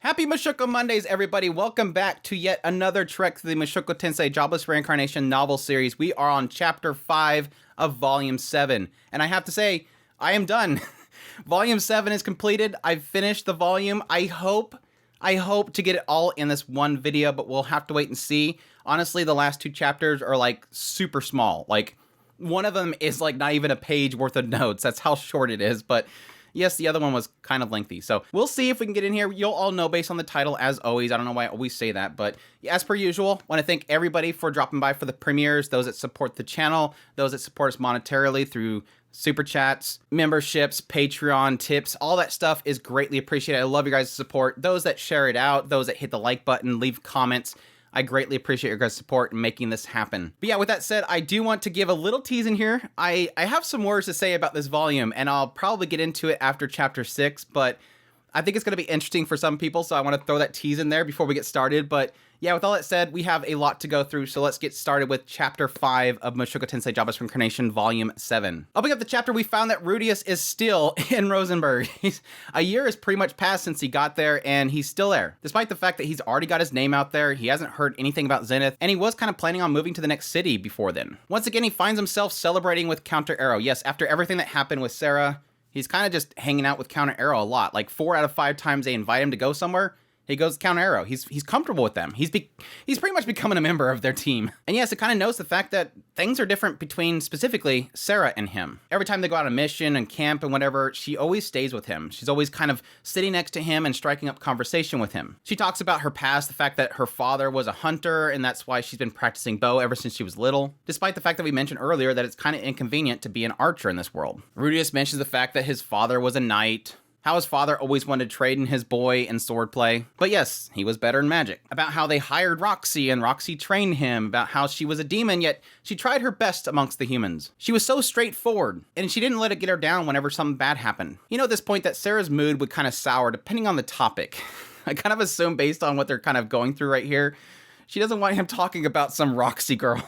Happy Mushoku Mondays, everybody. Welcome back to yet another trek through the Mushoku Tensei Jobless Reincarnation novel series. We are on Chapter 5 of Volume 7. And I have to say, I am done. Volume 7 is completed. I've finished the volume. I hope to get it all in this one video, but we'll have to wait and see. Honestly, the last two chapters are like super small. Like one of them is like not even a page worth of notes. That's how short it is. But yes, the other one was kind of lengthy. So we'll see if we can get in here. You'll all know based on the title, as always. I don't know why I always say that, but as per usual, want to thank everybody for dropping by for the premieres, those that support the channel, those that support us monetarily through super chats, memberships, Patreon, tips, all that stuff is greatly appreciated. I love your guys' support. Those that share it out, those that hit the like button, leave comments. I greatly appreciate your guys' support in making this happen. But yeah, with that said, I do want to give a little tease in here. I have some words to say about this volume, and I'll probably get into it after Chapter 6, but I think it's going to be interesting for some people, so I want to throw that tease in there before we get started. But yeah, with all that said, we have a lot to go through, so let's get started with Chapter 5 of Mushoku Tensei Jobless Reincarnation, Volume 7. Opening up the chapter, we found that Rudius is still in Rosenberg. A year has pretty much passed since he got there, and he's still there. Despite the fact that he's already got his name out there, he hasn't heard anything about Zenith, and he was kind of planning on moving to the next city before then. Once again, he finds himself celebrating with Counter Arrow. Yes, after everything that happened with Sara, he's kind of just hanging out with Counter Arrow a lot. Like 4 out of 5 times they invite him to go somewhere, he goes to Counter Arrow. He's comfortable with them. He's pretty much becoming a member of their team. And yes, it kind of knows the fact that things are different between specifically Sara and him. Every time they go on a mission and camp and whatever, she always stays with him. She's always kind of sitting next to him and striking up conversation with him. She talks about her past, the fact that her father was a hunter, and that's why she's been practicing bow ever since she was little, despite the fact that we mentioned earlier that it's kind of inconvenient to be an archer in this world. Rudius mentions the fact that his father was a knight, how his father always wanted to trade in his boy in swordplay. But yes, he was better in magic. About how they hired Roxy and Roxy trained him. About how she was a demon, yet she tried her best amongst the humans. She was so straightforward, and she didn't let it get her down whenever something bad happened. You know at this point that Sara's mood would kind of sour depending on the topic. I kind of assume based on what they're kind of going through right here, she doesn't want him talking about some Roxy girl.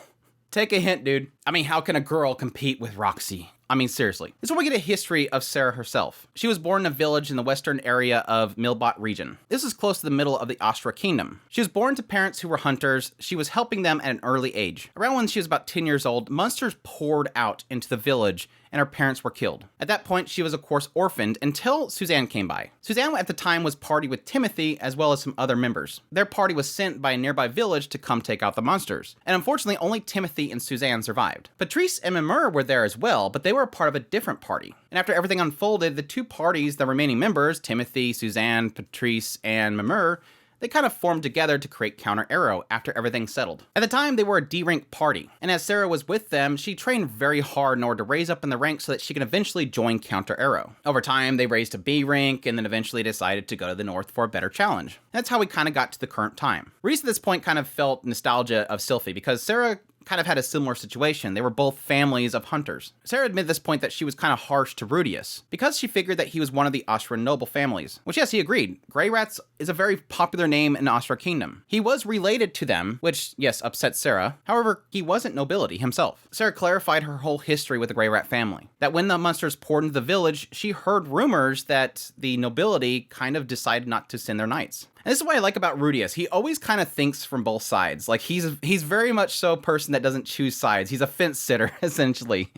Take a hint, dude. I mean, how can a girl compete with Roxy? I mean, seriously. This is where we get a history of Sara herself. She was born in a village in the western area of Milbot region. This is close to the middle of the Astra kingdom. She was born to parents who were hunters. She was helping them at an early age. Around when she was about 10 years old, monsters poured out into the village and her parents were killed. At that point, she was of course orphaned until Suzanne came by. Suzanne at the time was party with Timothy as well as some other members. Their party was sent by a nearby village to come take out the monsters. And unfortunately, only Timothy and Suzanne survived. Patrice and Mimur were there as well, but they were a part of a different party. And after everything unfolded, the two parties, the remaining members, Timothy, Suzanne, Patrice, and Mimur, they kind of formed together to create Counter Arrow after everything settled. At the time, they were a D-rank party, and as Sara was with them, she trained very hard in order to raise up in the ranks so that she could eventually join Counter Arrow. Over time, they raised to B rank, and then eventually decided to go to the north for a better challenge. And that's how we kind of got to the current time. Reese at this point kind of felt nostalgia of Sylphie, because Sara kind of had a similar situation. They were both families of hunters. Sara admitted at this point that she was kind of harsh to Rudius, because she figured that he was one of the Astra noble families. Which yes, he agreed. Grey Rats is a very popular name in the Astra kingdom. He was related to them, which yes, upset Sara. However, he wasn't nobility himself. Sara clarified her whole history with the Grey Rat family. That when the monsters poured into the village, she heard rumors that the nobility kind of decided not to send their knights. And this is what I like about Rudius. He always kind of thinks from both sides. Like he's very much so a person that doesn't choose sides. He's a fence sitter, essentially.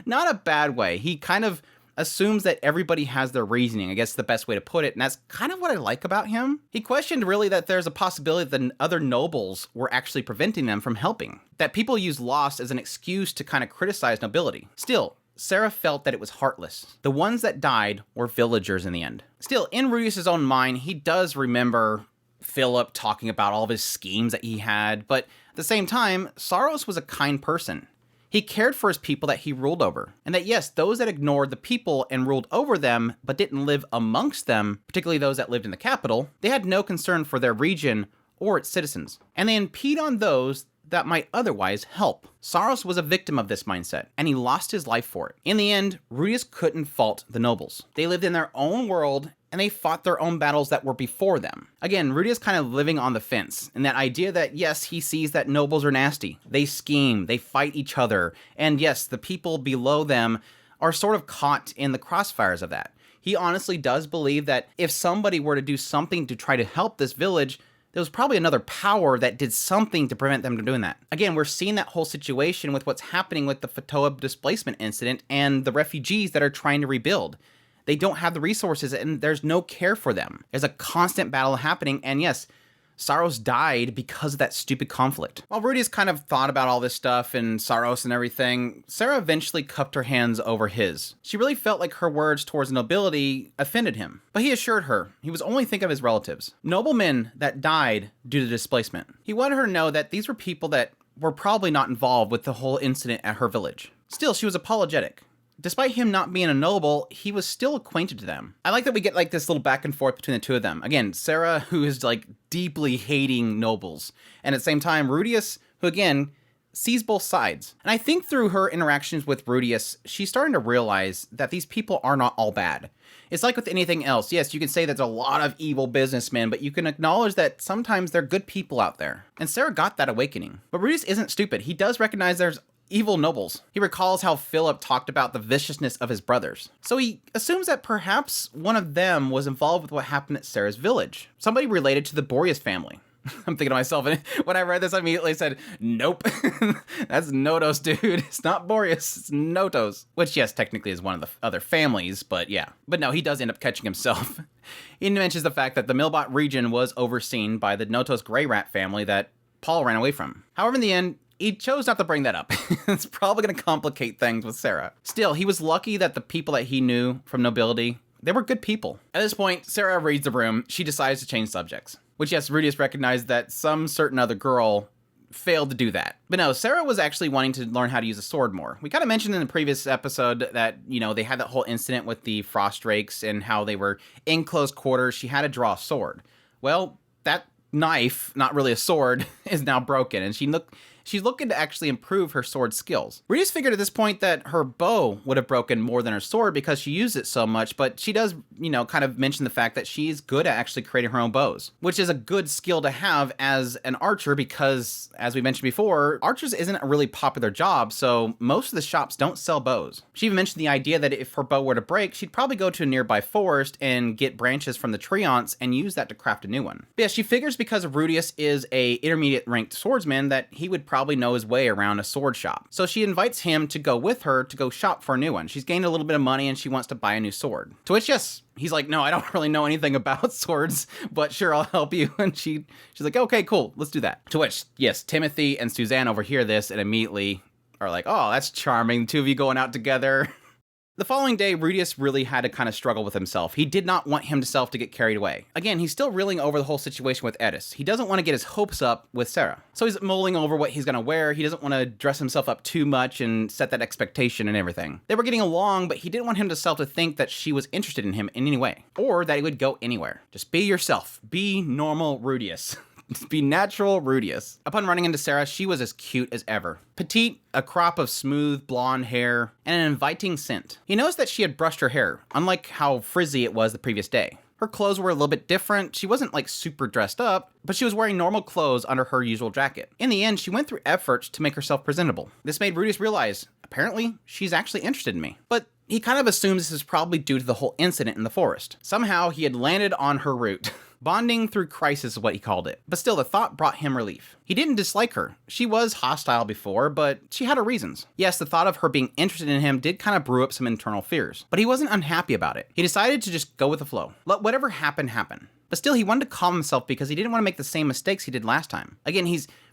Not a bad way. He kind of assumes that everybody has their reasoning, I guess the best way to put it, and that's kind of what I like about him. He questioned really that there's a possibility that other nobles were actually preventing them from helping. That people use loss as an excuse to kind of criticize nobility. Still, Sara felt that it was heartless. The ones that died were villagers in the end. Still, in Rudius' own mind, he does remember Philip talking about all of his schemes that he had, but at the same time, Saros was a kind person. He cared for his people that he ruled over, and that yes, those that ignored the people and ruled over them, but didn't live amongst them, particularly those that lived in the capital, they had no concern for their region or its citizens. And they impede on those that might otherwise help. Saros was a victim of this mindset, and he lost his life for it. In the end, Rudius couldn't fault the nobles. They lived in their own world, and they fought their own battles that were before them. Again, Rudius kind of living on the fence, and that idea that, yes, he sees that nobles are nasty. They scheme, they fight each other, and yes, the people below them are sort of caught in the crossfires of that. He honestly does believe that if somebody were to do something to try to help this village, there was probably another power that did something to prevent them from doing that. Again, we're seeing that whole situation with what's happening with the Fatoa displacement incident and the refugees that are trying to rebuild. They don't have the resources and there's no care for them. There's a constant battle happening, and yes, Saros died because of that stupid conflict. While Rudius kind of thought about all this stuff and Saros and everything, Sara eventually cupped her hands over his. She really felt like her words towards nobility offended him, but he assured her he was only thinking of his relatives. Noblemen that died due to displacement. He wanted her to know that these were people that were probably not involved with the whole incident at her village. Still, she was apologetic. Despite him not being a noble, he was still acquainted to them. I like that we get like this little back and forth between the two of them. Again, Sara, who is like deeply hating nobles, and at the same time, Rudius, who again, sees both sides. And I think through her interactions with Rudius, she's starting to realize that these people are not all bad. It's like with anything else. Yes, you can say there's a lot of evil businessmen, but you can acknowledge that sometimes there are good people out there. And Sara got that awakening. But Rudius isn't stupid. He does recognize there's evil nobles. He recalls how Philip talked about the viciousness of his brothers. So he assumes that perhaps one of them was involved with what happened at Sara's village. Somebody related to the Boreas family. I'm thinking to myself, and when I read this, I immediately said, nope, that's Notos, dude. It's not Boreas, it's Notos. Which, yes, technically is one of the other families, but yeah. But no, he does end up catching himself. He mentions the fact that the Millbot region was overseen by the Notos Grey Rat family that Paul ran away from. However, in the end, he chose not to bring that up. It's probably going to complicate things with Sara. Still, he was lucky that the people that he knew from nobility, they were good people. At this point, Sara reads the room. She decides to change subjects. Which, yes, Rudius recognized that some certain other girl failed to do that. But no, Sara was actually wanting to learn how to use a sword more. We kind of mentioned in the previous episode that, you know, they had that whole incident with the Frost Drakes and how they were in close quarters. She had to draw a sword. Well, that knife, not really a sword, is now broken, and she's looking to actually improve her sword skills. Rudius figured at this point that her bow would have broken more than her sword because she used it so much, but she does, you know, kind of mention the fact that she's good at actually creating her own bows, which is a good skill to have as an archer because, as we mentioned before, archers isn't a really popular job, so most of the shops don't sell bows. She even mentioned the idea that if her bow were to break, she'd probably go to a nearby forest and get branches from the treants and use that to craft a new one. But yeah, she figures because Rudius is a intermediate ranked swordsman that he would probably know his way around a sword shop. So she invites him to go with her to go shop for a new one. She's gained a little bit of money and she wants to buy a new sword. To which, yes, he's like, no, I don't really know anything about swords, but sure, I'll help you. And she's like, okay, cool, let's do that. To which, yes, Timothy and Suzanne overhear this and immediately are like, oh, that's charming, the two of you going out together. The following day, Rudius really had to kind of struggle with himself. He did not want himself to get carried away. Again, he's still reeling over the whole situation with Eris. He doesn't want to get his hopes up with Sara. So he's mulling over what he's going to wear. He doesn't want to dress himself up too much and set that expectation and everything. They were getting along, but he didn't want himself to think that she was interested in him in any way, or that he would go anywhere. Just be yourself. Be normal Rudius. Be natural Rudius. Upon running into Sara, she was as cute as ever. Petite, a crop of smooth blonde hair, and an inviting scent. He noticed that she had brushed her hair, unlike how frizzy it was the previous day. Her clothes were a little bit different. She wasn't like super dressed up, but she was wearing normal clothes under her usual jacket. In the end, she went through efforts to make herself presentable. This made Rudius realize, apparently, she's actually interested in me. But he kind of assumes this is probably due to the whole incident in the forest. Somehow, he had landed on her route. Bonding through crisis is what he called it. But still, the thought brought him relief. He didn't dislike her. She was hostile before, but she had her reasons. Yes, the thought of her being interested in him did kind of brew up some internal fears, but he wasn't unhappy about it. He decided to just go with the flow. Let whatever happen, happen. But still, he wanted to calm himself because he didn't want to make the same mistakes he did last time. Again,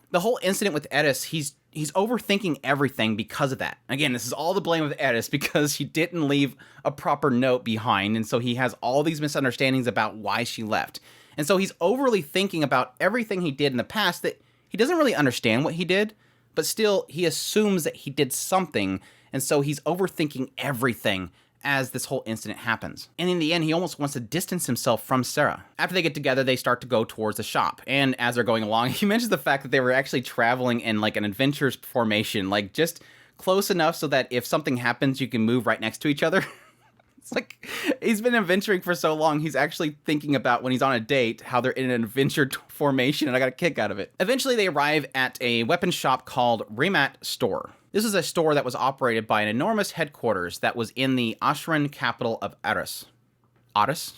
the whole incident with Eris, he's overthinking everything because of that. Again, this is all the blame of Eris because he didn't leave a proper note behind, and so he has all these misunderstandings about why she left. And so he's overly thinking about everything he did in the past that he doesn't really understand what he did, but still he assumes that he did something, and so he's overthinking everything as this whole incident happens. And in the end, he almost wants to distance himself from Sara. After they get together, they start to go towards the shop. And as they're going along, he mentions the fact that they were actually traveling in like an adventurous formation, like just close enough so that if something happens, you can move right next to each other. It's like, he's been adventuring for so long, he's actually thinking about when he's on a date, how they're in an adventure formation, and I got a kick out of it. Eventually, they arrive at a weapons shop called Remat Store. This is a store that was operated by an enormous headquarters that was in the Ashran capital of Aris. Aris.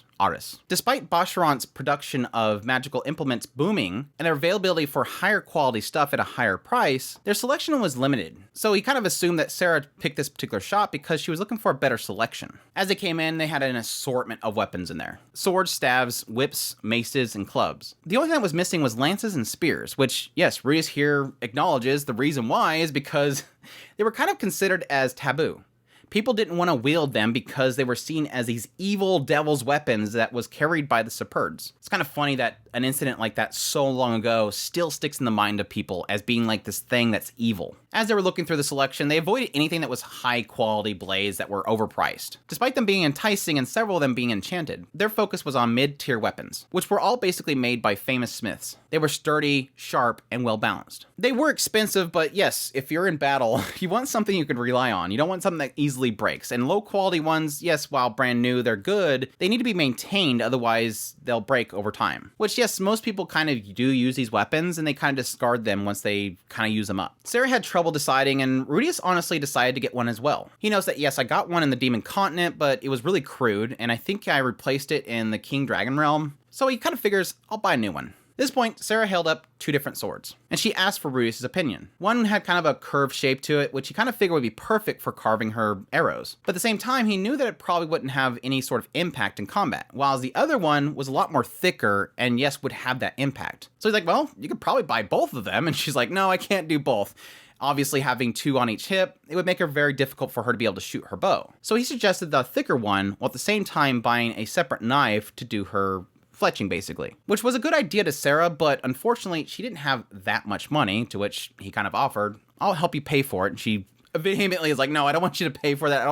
Despite Boscherant's production of magical implements booming and their availability for higher quality stuff at a higher price, their selection was limited. So he kind of assumed that Sara picked this particular shop because she was looking for a better selection. As they came in, they had an assortment of weapons in there. Swords, staves, whips, maces, and clubs. The only thing that was missing was lances and spears, which, yes, Rudius here acknowledges the reason why is because they were kind of considered as taboo. People didn't want to wield them because they were seen as these evil devil's weapons that was carried by the Superds. It's kind of funny that an incident like that so long ago still sticks in the mind of people as being like this thing that's evil. As they were looking through the selection, they avoided anything that was high quality blades that were overpriced. Despite them being enticing and several of them being enchanted, their focus was on mid-tier weapons, which were all basically made by famous smiths. They were sturdy, sharp, and well balanced. They were expensive, but yes, if you're in battle, you want something you can rely on. You don't want something that easily breaks. And low quality ones, yes, while brand new, they're good. They need to be maintained, otherwise they'll break over time. Which, yes, most people kind of do use these weapons and they kind of discard them once they kind of use them up. Sara had trouble deciding, and Rudius honestly decided to get one as well. He knows that, yes, I got one in the Demon Continent, but it was really crude, and I think I replaced it in the King Dragon Realm. So he kind of figures, I'll buy a new one. At this point, Sara held up two different swords, and she asked for Rudius' opinion. One had kind of a curved shape to it, which he kind of figured would be perfect for carving her arrows. But at the same time, he knew that it probably wouldn't have any sort of impact in combat, while the other one was a lot more thicker and, yes, would have that impact. So he's like, well, you could probably buy both of them, and she's like, no, I can't do both. Obviously, having two on each hip, it would make it very difficult for her to be able to shoot her bow. So he suggested the thicker one, while at the same time buying a separate knife to do her fletching, basically. Which was a good idea to Sara, but unfortunately, she didn't have that much money, to which he kind of offered, I'll help you pay for it, and she vehemently is like, no, I don't want you to pay for that.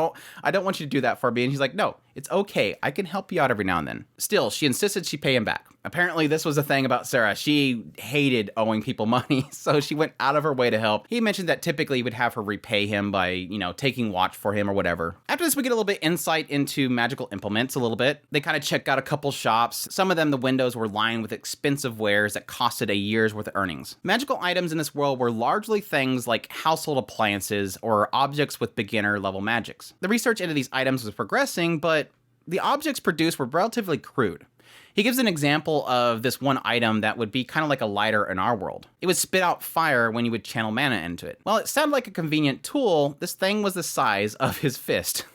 I don't want you to do that for me. And he's like, no, it's okay. I can help you out every now and then. Still, she insisted she pay him back. Apparently, this was a thing about Sara. She hated owing people money, so she went out of her way to help. He mentioned that typically he would have her repay him by, taking watch for him or whatever. After this, we get a little bit insight into magical implements a little bit. They kind of check out a couple shops. Some of them, the windows were lined with expensive wares that costed a year's worth of earnings. Magical items in this world were largely things like household appliances or objects with beginner level magics. The research into these items was progressing, but the objects produced were relatively crude. He gives an example of this one item that would be kind of like a lighter in our world. It would spit out fire when you would channel mana into it. While it sounded like a convenient tool, this thing was the size of his fist.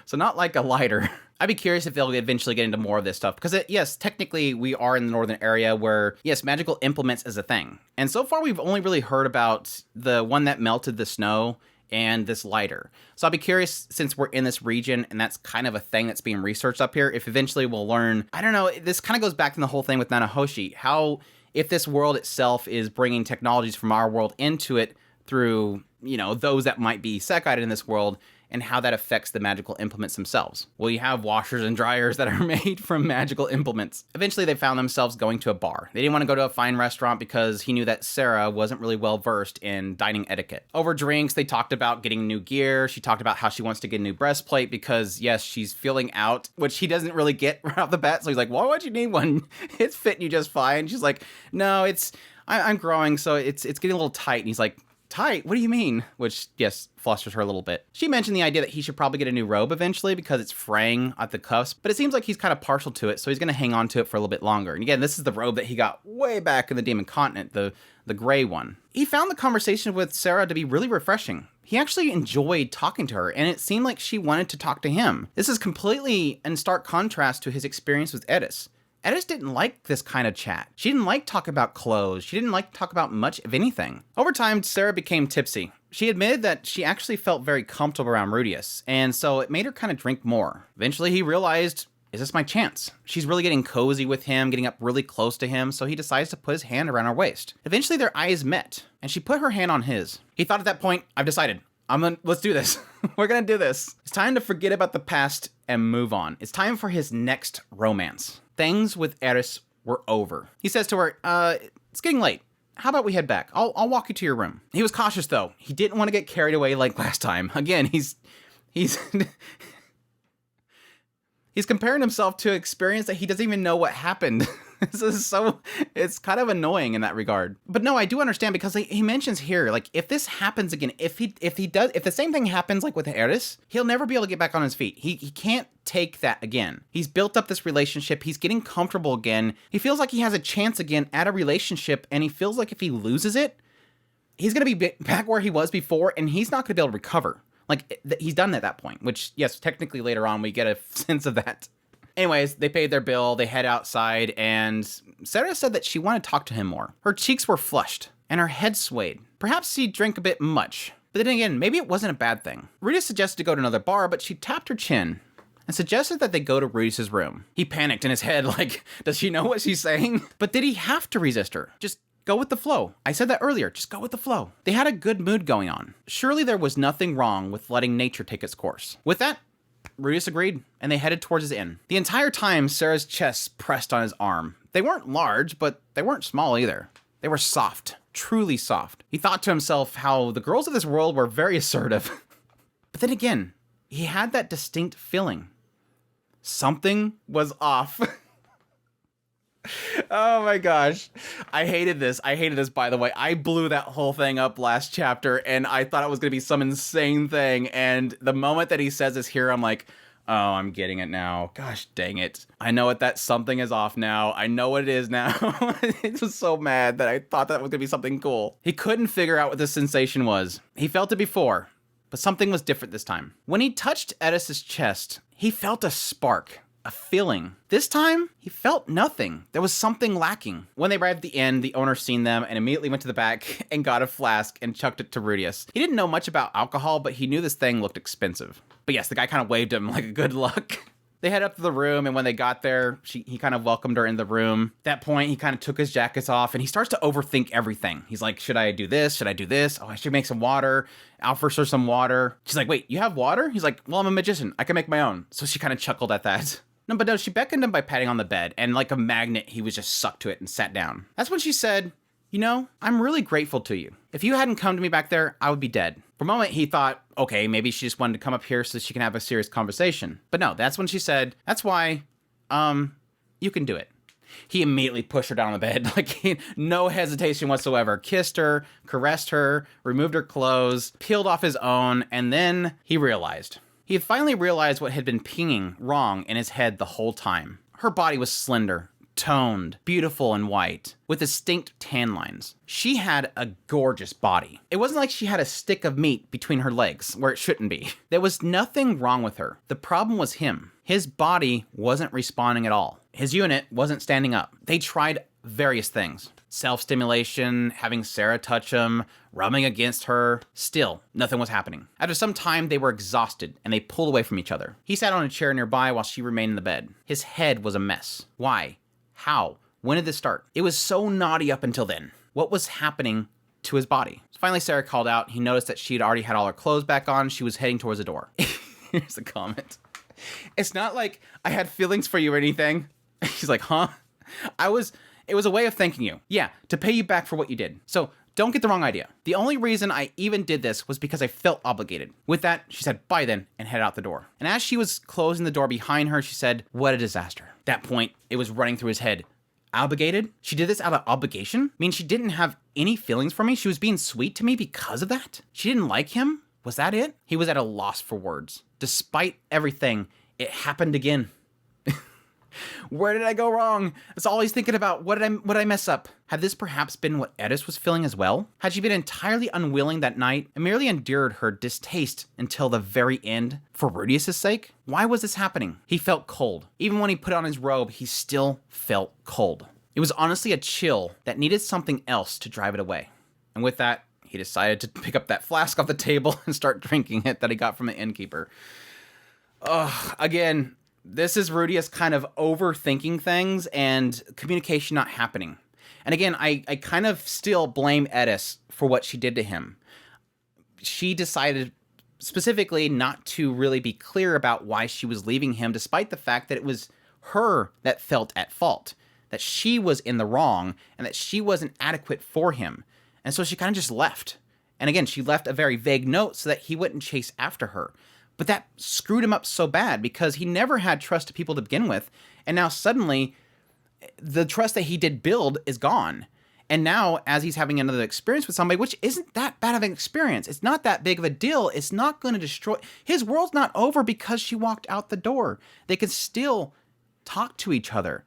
So not like a lighter. I'd be curious if they'll eventually get into more of this stuff, because yes, technically we are in the northern area where, yes, magical implements is a thing. And so far we've only really heard about the one that melted the snow and this lighter. So I'll be curious, since we're in this region and that's kind of a thing that's being researched up here, if eventually we'll learn, I don't know, this kind of goes back to the whole thing with Nanahoshi, how if this world itself is bringing technologies from our world into it through, those that might be isekai in this world, and how that affects the magical implements themselves. Well, you have washers and dryers that are made from magical implements. Eventually, they found themselves going to a bar. They didn't want to go to a fine restaurant because he knew that Sara wasn't really well versed in dining etiquette. Over drinks, they talked about getting new gear. She talked about how she wants to get a new breastplate because, yes, she's filling out, which he doesn't really get right off the bat. So he's like, why would you need one? It's fitting you just fine. She's like, no, I'm growing, so it's getting a little tight. And he's like, tight? What do you mean? Which, yes, flusters her a little bit. She mentioned the idea that he should probably get a new robe eventually because it's fraying at the cuffs, but it seems like he's kind of partial to it, so he's going to hang on to it for a little bit longer. And again, this is the robe that he got way back in the Demon Continent, the gray one. He found the conversation with Sara to be really refreshing. He actually enjoyed talking to her, and it seemed like she wanted to talk to him. This is completely in stark contrast to his experience with Edis. Edis didn't like this kind of chat. She didn't like talk about clothes. She didn't like to talk about much of anything. Over time, Sara became tipsy. She admitted that she actually felt very comfortable around Rudius, and so it made her kind of drink more. Eventually, he realized, is this my chance? She's really getting cozy with him, getting up really close to him, so he decides to put his hand around her waist. Eventually, their eyes met, and she put her hand on his. He thought at that point, I've decided. Let's do this. We're gonna do this. It's time to forget about the past and move on. It's time for his next romance. Things with Eris were over. He says to her, it's getting late. How about we head back? I'll walk you to your room. He was cautious though. He didn't want to get carried away like last time. Again, he's he's comparing himself to an experience that he doesn't even know what happened. This is so, it's kind of annoying in that regard. But no, I do understand, because he mentions here, like, if this happens again, if the same thing happens like with Eris, he'll never be able to get back on his feet. He can't take that again. He's built up this relationship. He's getting comfortable again. He feels like he has a chance again at a relationship, and he feels like if he loses it, he's going to be back where he was before, and he's not going to be able to recover. Like, he's done at that point, which, yes, technically later on we get a sense of that. Anyways, they paid their bill, they head outside, and Sara said that she wanted to talk to him more. Her cheeks were flushed, and her head swayed. Perhaps she drank a bit much. But then again, maybe it wasn't a bad thing. Rudius suggested to go to another bar, but she tapped her chin and suggested that they go to Rudius' room. He panicked in his head, like, does she know what she's saying? But did he have to resist her? Just go with the flow. I said that earlier, just go with the flow. They had a good mood going on. Surely there was nothing wrong with letting nature take its course. With that, Rudius agreed, and they headed towards his inn. The entire time, Sara's chest pressed on his arm. They weren't large, but they weren't small either. They were soft, truly soft. He thought to himself how the girls of this world were very assertive. But then again, he had that distinct feeling. Something was off. Oh my gosh. I hated this, by the way. I blew that whole thing up last chapter, and I thought it was going to be some insane thing. And the moment that he says this here, I'm like, oh, I'm getting it now. Gosh dang it. I know what that something is off now. I know what it is now. It was so mad that I thought that was going to be something cool. He couldn't figure out what the sensation was. He felt it before, but something was different this time. When he touched Eris's chest, he felt a spark. A feeling. This time, he felt nothing. There was something lacking. When they arrived at the inn, the owner seen them and immediately went to the back and got a flask and chucked it to Rudius. He didn't know much about alcohol, but he knew this thing looked expensive. But yes, the guy kind of waved him like a good luck. They head up to the room, and when they got there, he kind of welcomed her in the room. At that point, he kind of took his jackets off, and he starts to overthink everything. He's like, should I do this? Should I do this? Oh, I should make some water. I'll first serve some water. She's like, wait, you have water? He's like, well, I'm a magician. I can make my own. So she kind of chuckled at that. No, she beckoned him by patting on the bed, and like a magnet, he was just sucked to it and sat down. That's when she said, you know, I'm really grateful to you. If you hadn't come to me back there, I would be dead. For a moment, he thought, okay, maybe she just wanted to come up here so she can have a serious conversation. But no, that's when she said, that's why, you can do it. He immediately pushed her down on the bed, like no hesitation whatsoever, kissed her, caressed her, removed her clothes, peeled off his own, and then he realized. He had finally realized what had been pinging wrong in his head the whole time. Her body was slender, toned, beautiful and white, with distinct tan lines. She had a gorgeous body. It wasn't like she had a stick of meat between her legs, where it shouldn't be. There was nothing wrong with her. The problem was him. His body wasn't responding at all. His unit wasn't standing up. They tried various things. Self-stimulation, having Sara touch him, rubbing against her. Still, nothing was happening. After some time, they were exhausted, and they pulled away from each other. He sat on a chair nearby while she remained in the bed. His head was a mess. Why? How? When did this start? It was so naughty up until then. What was happening to his body? So finally, Sara called out. He noticed that she'd already had all her clothes back on. She was heading towards the door. Here's the comment. It's not like I had feelings for you or anything. She's like, huh? It was a way of thanking you. Yeah, to pay you back for what you did. So don't get the wrong idea. The only reason I even did this was because I felt obligated. With that, she said, bye then, and headed out the door. And as she was closing the door behind her, she said, what a disaster. At that point, it was running through his head. Obligated? She did this out of obligation? I mean, she didn't have any feelings for me? She was being sweet to me because of that? She didn't like him? Was that it? He was at a loss for words. Despite everything, it happened again. Where did I go wrong? That's all he's thinking about. What did I mess up? Had this perhaps been what Eris was feeling as well? Had she been entirely unwilling that night and merely endured her distaste until the very end for Rudius' sake? Why was this happening? He felt cold. Even when he put on his robe, he still felt cold. It was honestly a chill that needed something else to drive it away. And with that, he decided to pick up that flask off the table and start drinking it that he got from the innkeeper. Again, this is Rudius kind of overthinking things and communication not happening. And again, I kind of still blame Eris for what she did to him. She decided specifically not to really be clear about why she was leaving him, despite the fact that it was her that felt at fault, that she was in the wrong and that she wasn't adequate for him. And so she kind of just left. And again, she left a very vague note so that he wouldn't chase after her. But that screwed him up so bad because he never had trust to people to begin with. And now suddenly the trust that he did build is gone. And now, as he's having another experience with somebody, which isn't that bad of an experience, it's not that big of a deal, it's not going to destroy... His world's not over because she walked out the door. They can still talk to each other.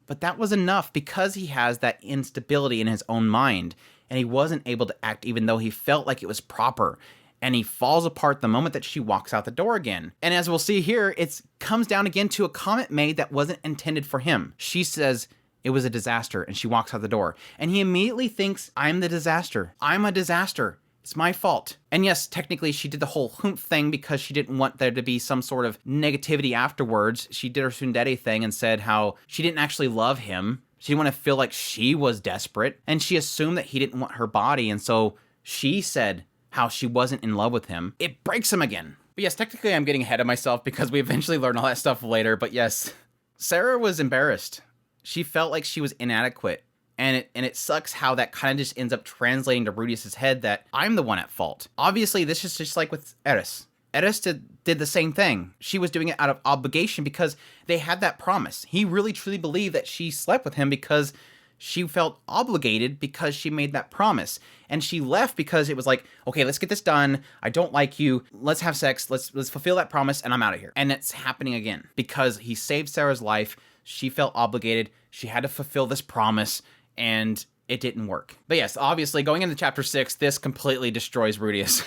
But that was enough because he has that instability in his own mind, and he wasn't able to act even though he felt like it was proper. And he falls apart the moment that she walks out the door again. And as we'll see here, it comes down again to a comment made that wasn't intended for him. She says... It was a disaster, and she walks out the door. And he immediately thinks, I'm the disaster. I'm a disaster. It's my fault. And yes, technically she did the whole humph thing because she didn't want there to be some sort of negativity afterwards. She did her tsundere thing and said how she didn't actually love him. She didn't want to feel like she was desperate. And she assumed that he didn't want her body, and so she said how she wasn't in love with him. It breaks him again. But yes, technically I'm getting ahead of myself because we eventually learn all that stuff later. But yes, Sara was embarrassed. She felt like she was inadequate, and it sucks how that kind of just ends up translating to Rudius's head that I'm the one at fault. Obviously, this is just like with Eris. Eris did the same thing. She was doing it out of obligation because they had that promise. He really truly believed that she slept with him because she felt obligated because she made that promise. And she left because it was like, okay, let's get this done. I don't like you. Let's have sex. Let's fulfill that promise, and I'm out of here. And it's happening again because he saved Sara's life. She felt obligated. She had to fulfill this promise, and it didn't work. But yes, obviously, going into chapter 6, this completely destroys Rudius.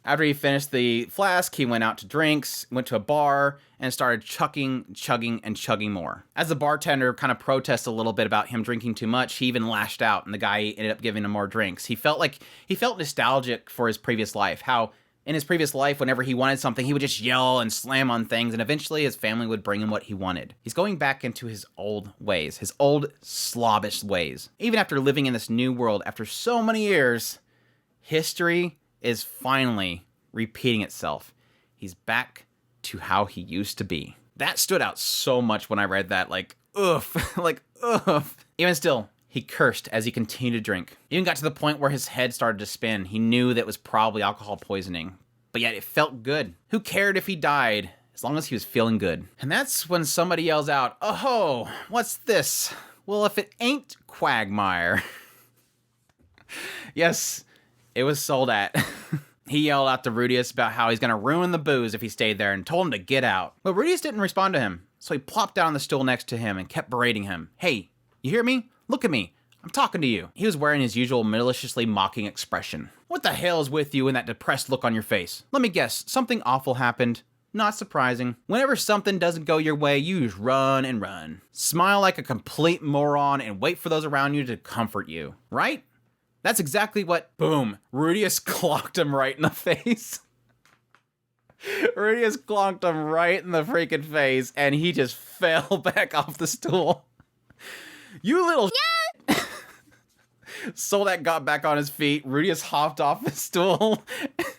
After he finished the flask, he went out to drinks, went to a bar, and started chugging, and chugging more. As the bartender kind of protests a little bit about him drinking too much, he even lashed out, and the guy ended up giving him more drinks. He felt nostalgic for his previous life, how in his previous life, whenever he wanted something, he would just yell and slam on things, and eventually his family would bring him what he wanted. He's going back into his old ways, his old slobbish ways. Even after living in this new world, after so many years, history is finally repeating itself. He's back to how he used to be. That stood out so much when I read that, like, oof, like, oof. Even still, he cursed as he continued to drink. Even got to the point where his head started to spin. He knew that it was probably alcohol poisoning, but yet it felt good. Who cared if he died, as long as he was feeling good? And that's when somebody yells out, "Oh, what's this? Well, if it ain't Quagmire." Yes, it was Soldat. He yelled out to Rudius about how he's gonna ruin the booze if he stayed there and told him to get out. But Rudius didn't respond to him, so he plopped down on the stool next to him and kept berating him. Hey, you hear me? Look at me. I'm talking to you. He was wearing his usual maliciously mocking expression. What the hell is with you and that depressed look on your face? Let me guess, something awful happened. Not surprising. Whenever something doesn't go your way, you just run and run. Smile like a complete moron and wait for those around you to comfort you. Right? That's exactly what... Boom. Rudius clocked him right in the face. Rudius clocked him right in the freaking face, and he just fell back off the stool. You little Soldat got back on his feet. Rudius hopped off his stool,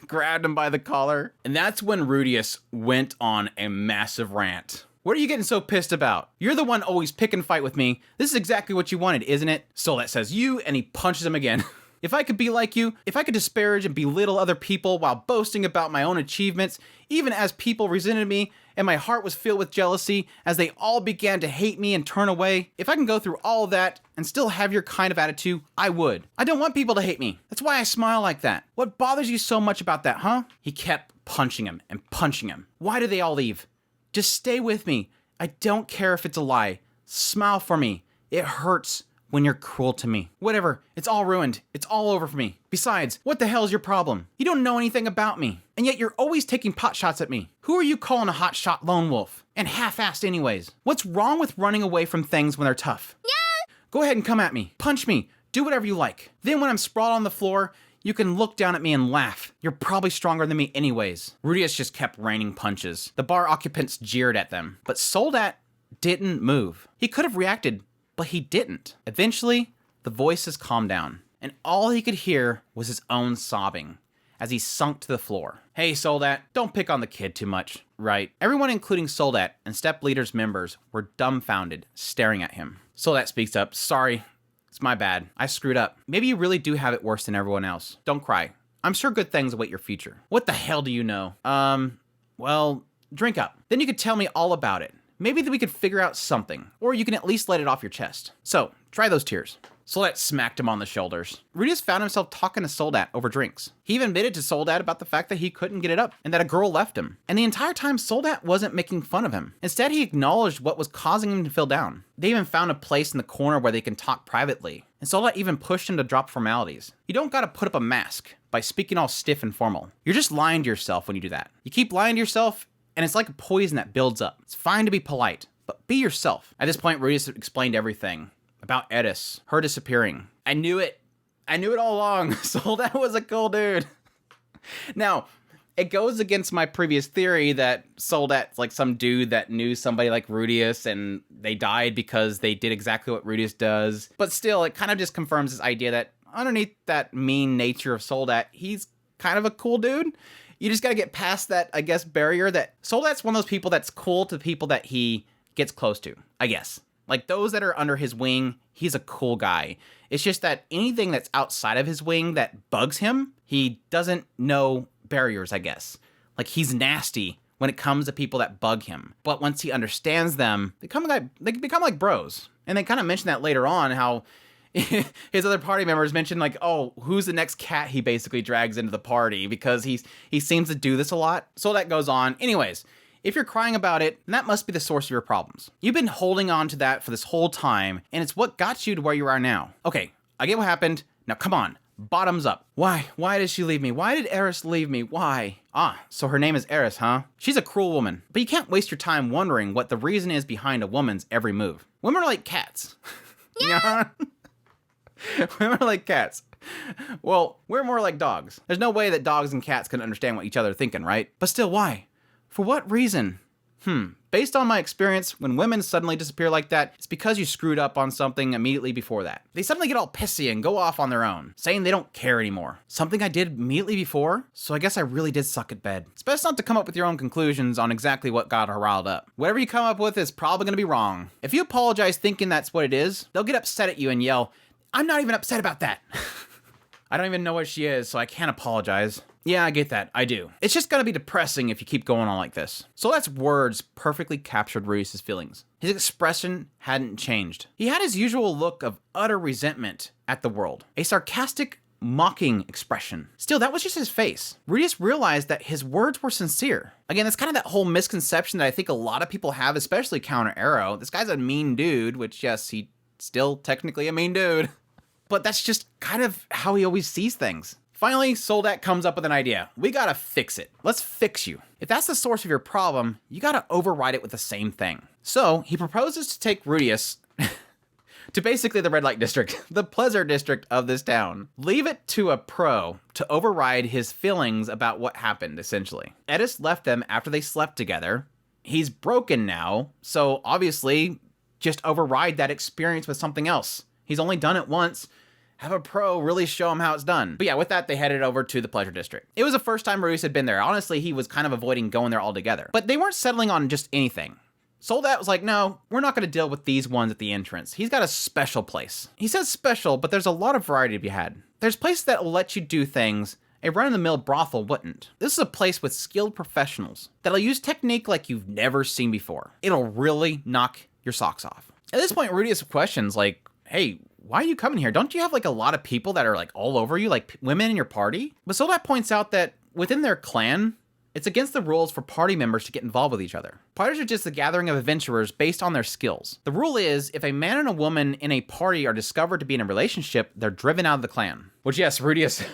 grabbed him by the collar. And that's when Rudius went on a massive rant. What are you getting so pissed about? You're the one always pick and fight with me. This is exactly what you wanted, isn't it? Soldat says you, and he punches him again. If I could be like you, if I could disparage and belittle other people while boasting about my own achievements, even as people resented me and my heart was filled with jealousy as they all began to hate me and turn away, if I can go through all of that and still have your kind of attitude, I would. I don't want people to hate me. That's why I smile like that. What bothers you so much about that, huh? He kept punching him and punching him. Why do they all leave? Just stay with me. I don't care if it's a lie. Smile for me. It hurts when you're cruel to me. Whatever, it's all ruined. It's all over for me. Besides, what the hell is your problem? You don't know anything about me, and yet you're always taking pot shots at me. Who are you calling a hotshot lone wolf? And half-assed anyways. What's wrong with running away from things when they're tough? Yeah. Go ahead and come at me. Punch me. Do whatever you like. Then when I'm sprawled on the floor, you can look down at me and laugh. You're probably stronger than me anyways. Rudius just kept raining punches. The bar occupants jeered at them, but Soldat didn't move. He could have reacted, but he didn't. Eventually, the voices calmed down, and all he could hear was his own sobbing as he sunk to the floor. Hey, Soldat, don't pick on the kid too much, right? Everyone, including Soldat and Step Leader's members, were dumbfounded, staring at him. Soldat speaks up. Sorry, it's my bad. I screwed up. Maybe you really do have it worse than everyone else. Don't cry. I'm sure good things await your future. What the hell do you know? Well, drink up. Then you could tell me all about it. maybe we could figure out something, or you can at least let it off your chest. So, try those tears. Soldat smacked him on the shoulders. Rudius found himself talking to Soldat over drinks. He even admitted to Soldat about the fact that he couldn't get it up and that a girl left him. And the entire time, Soldat wasn't making fun of him. Instead, he acknowledged what was causing him to feel down. They even found a place in the corner where they can talk privately. And Soldat even pushed him to drop formalities. You don't gotta put up a mask by speaking all stiff and formal. You're just lying to yourself when you do that. You keep lying to yourself, and it's like a poison that builds up. It's fine to be polite, but be yourself. At this point, Rudius explained everything about Eris, her disappearing. I knew it all along. Soldat was a cool dude. Now, it goes against my previous theory that Soldat's like some dude that knew somebody like Rudius and they died because they did exactly what Rudius does. But still, it kind of just confirms this idea that underneath that mean nature of Soldat, he's kind of a cool dude. You just gotta get past that, I guess, barrier that Soldat's one of those people that's cool to the people that he gets close to, I guess. Like those that are under his wing, he's a cool guy. It's just that anything that's outside of his wing that bugs him, he doesn't know barriers, I guess. Like he's nasty when it comes to people that bug him. But once he understands them, they become like bros. And they kind of mention that later on, how his other party members mentioned like, oh, who's the next cat he basically drags into the party because he seems to do this a lot. So that goes on. Anyways, if you're crying about it, then that must be the source of your problems. You've been holding on to that for this whole time, and it's what got you to where you are now. Okay, I get what happened. Now come on, bottoms up. Why? Why did she leave me? Why did Eris leave me? Why? Ah, so her name is Eris, huh? She's a cruel woman, but you can't waste your time wondering what the reason is behind a woman's every move. Women are like cats. Yeah. Women are like cats. Well, we're more like dogs. There's no way that dogs and cats can understand what each other are thinking, right? But still, why? For what reason? Based on my experience, when women suddenly disappear like that, it's because you screwed up on something immediately before that. They suddenly get all pissy and go off on their own, saying they don't care anymore. Something I did immediately before? So I guess I really did suck at bed. It's best not to come up with your own conclusions on exactly what got her riled up. Whatever you come up with is probably gonna be wrong. If you apologize thinking that's what it is, they'll get upset at you and yell, "I'm not even upset about that." I don't even know what she is, so I can't apologize. Yeah, I get that. I do. It's just gonna be depressing if you keep going on like this. So that's words perfectly captured Rudius' feelings. His expression hadn't changed. He had his usual look of utter resentment at the world. A sarcastic, mocking expression. Still, that was just his face. Rudius realized that his words were sincere. Again, that's kind of that whole misconception that I think a lot of people have, especially Counter Arrow. This guy's a mean dude, which yes, he's still technically a mean dude. But that's just kind of how he always sees things. Finally, Soldat comes up with an idea. We gotta fix it. Let's fix you. If that's the source of your problem, you gotta override it with the same thing. So, he proposes to take Rudius to basically the red light district, the pleasure district of this town. Leave it to a pro to override his feelings about what happened, essentially. Eris left them after they slept together. He's broken now, so obviously, just override that experience with something else. He's only done it once. Have a pro really show him how it's done. But yeah, with that, they headed over to the Pleasure District. It was the first time Rudius had been there. Honestly, he was kind of avoiding going there altogether. But they weren't settling on just anything. Soldat was like, no, we're not going to deal with these ones at the entrance. He's got a special place. He says special, but there's a lot of variety to be had. There's places that will let you do things a run-of-the-mill brothel wouldn't. This is a place with skilled professionals that'll use technique like you've never seen before. It'll really knock your socks off. At this point, Rudius questions like, hey, why are you coming here? Don't you have like a lot of people that are like all over you, like women in your party? But Soldat points out that within their clan, it's against the rules for party members to get involved with each other. Parties are just a gathering of adventurers based on their skills. The rule is, if a man and a woman in a party are discovered to be in a relationship, they're driven out of the clan. Which yes, Rudius,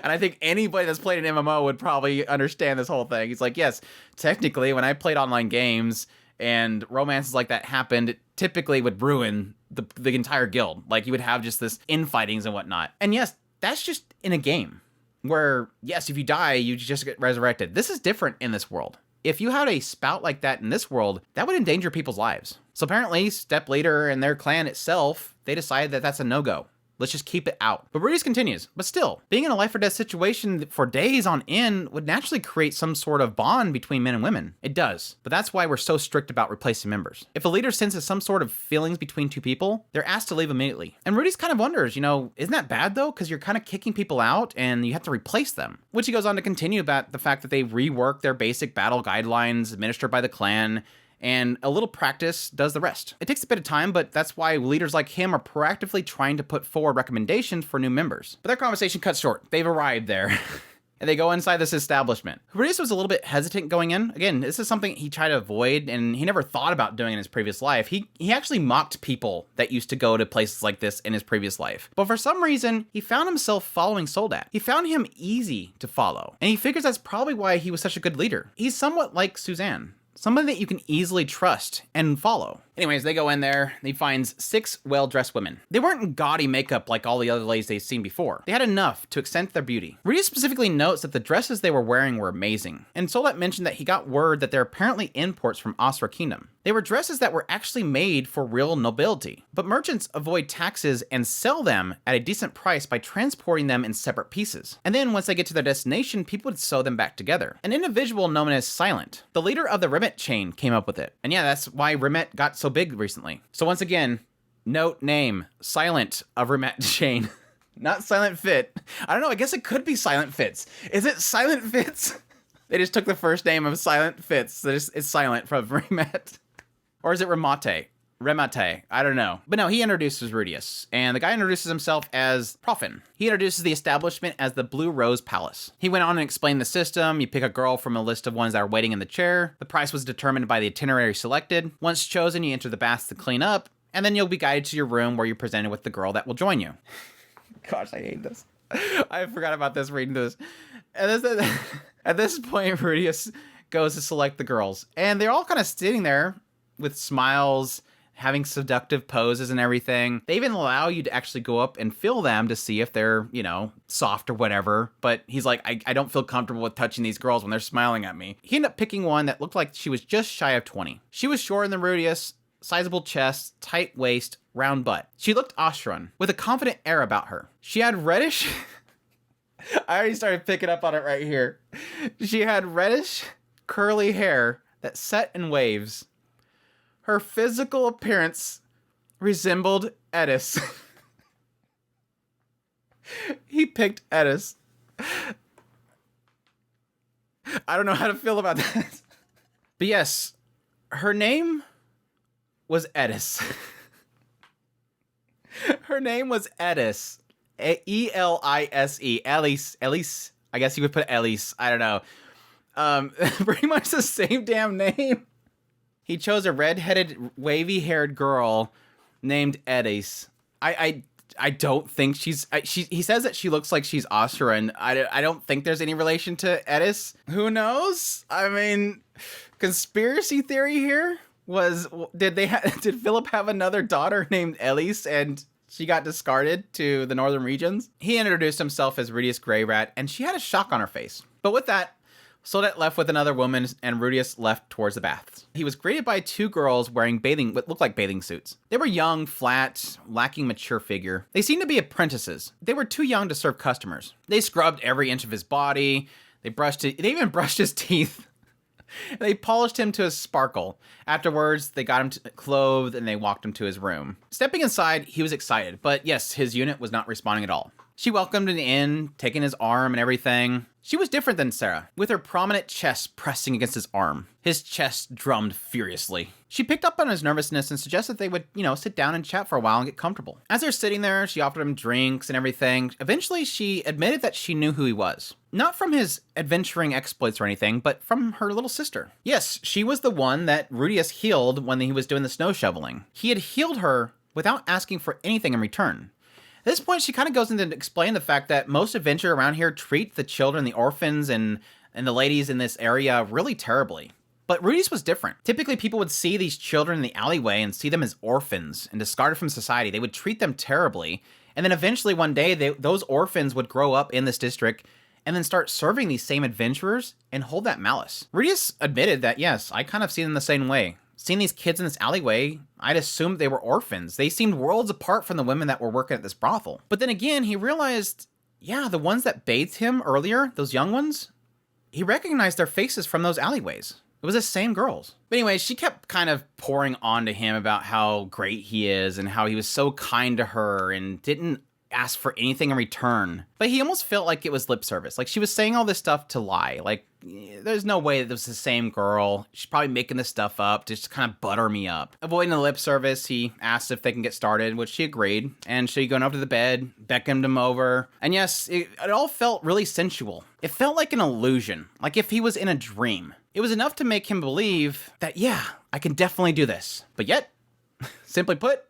and I think anybody that's played an MMO would probably understand this whole thing. He's like, yes, technically when I played online games and romances like that happened, it typically would ruin the entire guild. Like you would have just this infightings and whatnot. And yes, that's just in a game where, yes, if you die, you just get resurrected. This is different in this world. If you had a spout like that in this world, that would endanger people's lives. So apparently, Step Leader and their clan itself, they decided that that's a no-go. Let's just keep it out. But Rudius continues. But still, being in a life or death situation for days on end would naturally create some sort of bond between men and women. It does. But that's why we're so strict about replacing members. If a leader senses some sort of feelings between two people, they're asked to leave immediately. And Rudius kind of wonders, isn't that bad though? Because you're kind of kicking people out and you have to replace them. Which he goes on to continue about the fact that they rework their basic battle guidelines administered by the clan, and a little practice does the rest. It takes a bit of time, but that's why leaders like him are proactively trying to put forward recommendations for new members. But their conversation cuts short. They've arrived there. And they go inside this establishment. Rudius was a little bit hesitant going in. Again, this is something he tried to avoid, and he never thought about doing in his previous life. He actually mocked people that used to go to places like this in his previous life. But for some reason, he found himself following Soldat. He found him easy to follow, and he figures that's probably why he was such a good leader. He's somewhat like Suzanne. Someone that you can easily trust and follow. Anyways, they go in there, and he finds 6 well-dressed women. They weren't in gaudy makeup like all the other ladies they've seen before. They had enough to accent their beauty. Rudius specifically notes that the dresses they were wearing were amazing, and Soldat mentioned that he got word that they're apparently imports from Asura Kingdom. They were dresses that were actually made for real nobility, but merchants avoid taxes and sell them at a decent price by transporting them in separate pieces. And then once they get to their destination, people would sew them back together. An individual known as Silent, the leader of the Rimet chain, came up with it. And yeah, that's why Rimet got so big recently. So once again, note name, Silent of Rimet chain. Not Silent Fit. I don't know, I guess it could be Silent Fits. Is it Silent Fits? They just took the first name of Silent Fits. It's Silent from Rimet. Or is it Remate? I don't know. But no, he introduces Rudius, and the guy introduces himself as Profin. He introduces the establishment as the Blue Rose Palace. He went on and explained the system. You pick a girl from a list of ones that are waiting in the chair. The price was determined by the itinerary selected. Once chosen, you enter the baths to clean up, and then you'll be guided to your room where you're presented with the girl that will join you. Gosh, I hate this. I forgot about this reading this. And at this point, Rudius goes to select the girls, and they're all kind of sitting there with smiles, having seductive poses and everything. They even allow you to actually go up and feel them to see if they're, soft or whatever. But he's like, I don't feel comfortable with touching these girls when they're smiling at me. He ended up picking one that looked like she was just shy of 20. She was shorter than Rudius, sizable chest, tight waist, round butt. She looked Austrian, with a confident air about her. She had reddish... I already started picking up on it right here. She had reddish, curly hair that set in waves. Her physical appearance resembled Edis. He picked Edis. I don't know how to feel about that. But yes, her name was Edis. Her name was Edis. E-L-I-S-E. Elise. I guess you would put Elise. I don't know. Pretty much the same damn name. He chose a red-headed, wavy-haired girl named Edis. I don't think she's... he says that she looks like she's Austrian. I don't think there's any relation to Edis. Who knows? I mean, conspiracy theory here was... Did Philip have another daughter named Elise and she got discarded to the northern regions? He introduced himself as Rudius Greyrat, and she had a shock on her face. But with that, Soldat left with another woman, and Rudius left towards the baths. He was greeted by 2 girls wearing what looked like bathing suits. They were young, flat, lacking mature figure. They seemed to be apprentices. They were too young to serve customers. They scrubbed every inch of his body. They even brushed his teeth. They polished him to a sparkle. Afterwards, they got him clothed and they walked him to his room. Stepping inside, he was excited, but yes, his unit was not responding at all. She welcomed him in, taking his arm and everything. She was different than Sara, with her prominent chest pressing against his arm. His chest drummed furiously. She picked up on his nervousness and suggested they would, sit down and chat for a while and get comfortable. As they're sitting there, she offered him drinks and everything. Eventually, she admitted that she knew who he was. Not from his adventuring exploits or anything, but from her little sister. Yes, she was the one that Rudius healed when he was doing the snow shoveling. He had healed her without asking for anything in return. At this point, she kind of goes into to explain the fact that most adventurers around here treat the children, the orphans, and the ladies in this area really terribly. But Rudius was different. Typically, people would see these children in the alleyway and see them as orphans and discarded from society. They would treat them terribly. And then eventually one day, those orphans would grow up in this district and then start serving these same adventurers and hold that malice. Rudius admitted that, yes, I kind of see them the same way. Seeing these kids in this alleyway, I'd assumed they were orphans. They seemed worlds apart from the women that were working at this brothel. But then again, he realized, yeah, the ones that bathed him earlier, those young ones, he recognized their faces from those alleyways. It was the same girls. But anyway, she kept kind of pouring on to him about how great he is and how he was so kind to her and didn't ask for anything in return. But he almost felt like it was lip service. Like she was saying all this stuff to lie. Like there's no way that this was the same girl. She's probably making this stuff up to just kind of butter me up. Avoiding the lip service, he asked if they can get started, which she agreed. And she going over to the bed, beckoned him over. And yes, it all felt really sensual. It felt like an illusion, like if he was in a dream. It was enough to make him believe that, yeah, I can definitely do this. But yet, simply put,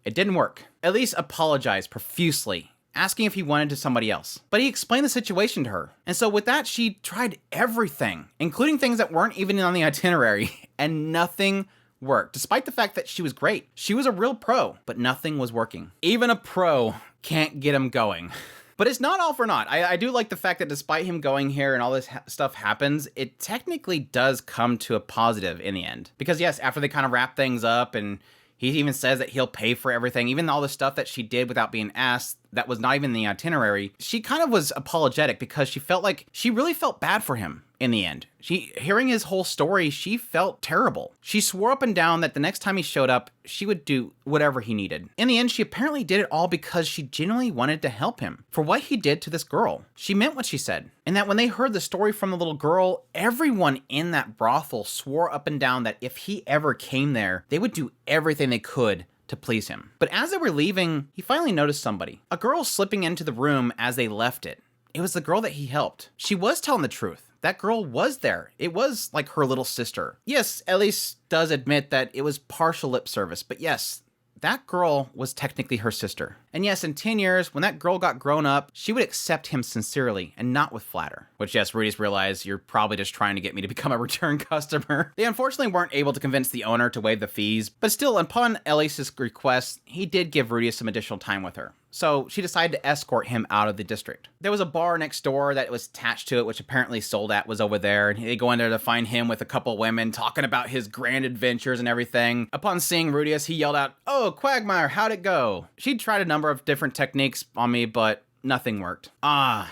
it didn't work. Elise apologized profusely, asking if he wanted to somebody else. But he explained the situation to her. And so with that, she tried everything, including things that weren't even on the itinerary, and nothing worked, despite the fact that she was great. She was a real pro, but nothing was working. Even a pro can't get him going. But it's not all for naught. I do like the fact that despite him going here and all this stuff happens, it technically does come to a positive in the end. Because yes, after they kind of wrap things up and he even says that he'll pay for everything, even all the stuff that she did without being asked, that was not even in the itinerary, she kind of was apologetic because she felt like she really felt bad for him in the end. Hearing his whole story, she felt terrible. She swore up and down that the next time he showed up, she would do whatever he needed. In the end, she apparently did it all because she genuinely wanted to help him for what he did to this girl. She meant what she said. And that when they heard the story from the little girl, everyone in that brothel swore up and down that if he ever came there, they would do everything they could to please him. But as they were leaving, he finally noticed somebody. A girl slipping into the room as they left it. It was the girl that he helped. She was telling the truth. That girl was there. It was like her little sister. Yes, Elise does admit that it was partial lip service, but yes, that girl was technically her sister. And yes, in 10 years, when that girl got grown up, she would accept him sincerely and not with flatter. Which yes, Rudy's realized you're probably just trying to get me to become a return customer. They unfortunately weren't able to convince the owner to waive the fees, but still, upon Elise's request, he did give Rudy some additional time with her. So she decided to escort him out of the district. There was a bar next door that was attached to it, which apparently Soldat was over there. And they go in there to find him with a couple women talking about his grand adventures and everything. Upon seeing Rudius, he yelled out, "Oh, Quagmire, how'd it go?" She tried a number of different techniques on me, but nothing worked.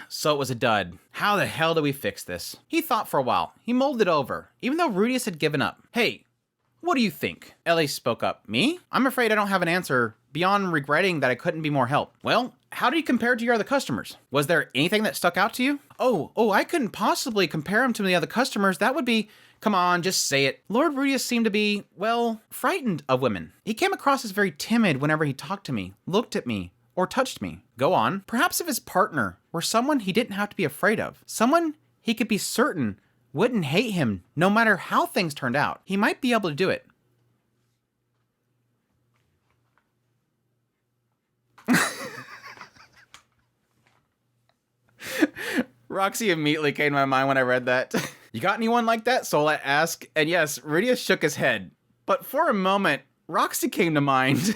So it was a dud. How the hell do we fix this? He thought for a while. He mulled it over, even though Rudius had given up. "Hey, what do you think?" Elise spoke up. "Me? I'm afraid I don't have an answer beyond regretting that I couldn't be more help." "Well, how did he compare to your other customers? Was there anything that stuck out to you?" Oh, I couldn't possibly compare him to the other customers. That would be..." "Come on, just say it." Lord Rudius seemed to be, well, frightened of women. He came across as very timid whenever he talked to me, looked at me, or touched me. "Go on." "Perhaps if his partner were someone he didn't have to be afraid of, someone he could be certain wouldn't hate him no matter how things turned out, he might be able to do it." Roxy immediately came to my mind when I read that. "You got anyone like that?" Soldat asked. And yes, Rudius shook his head. But for a moment, Roxy came to mind.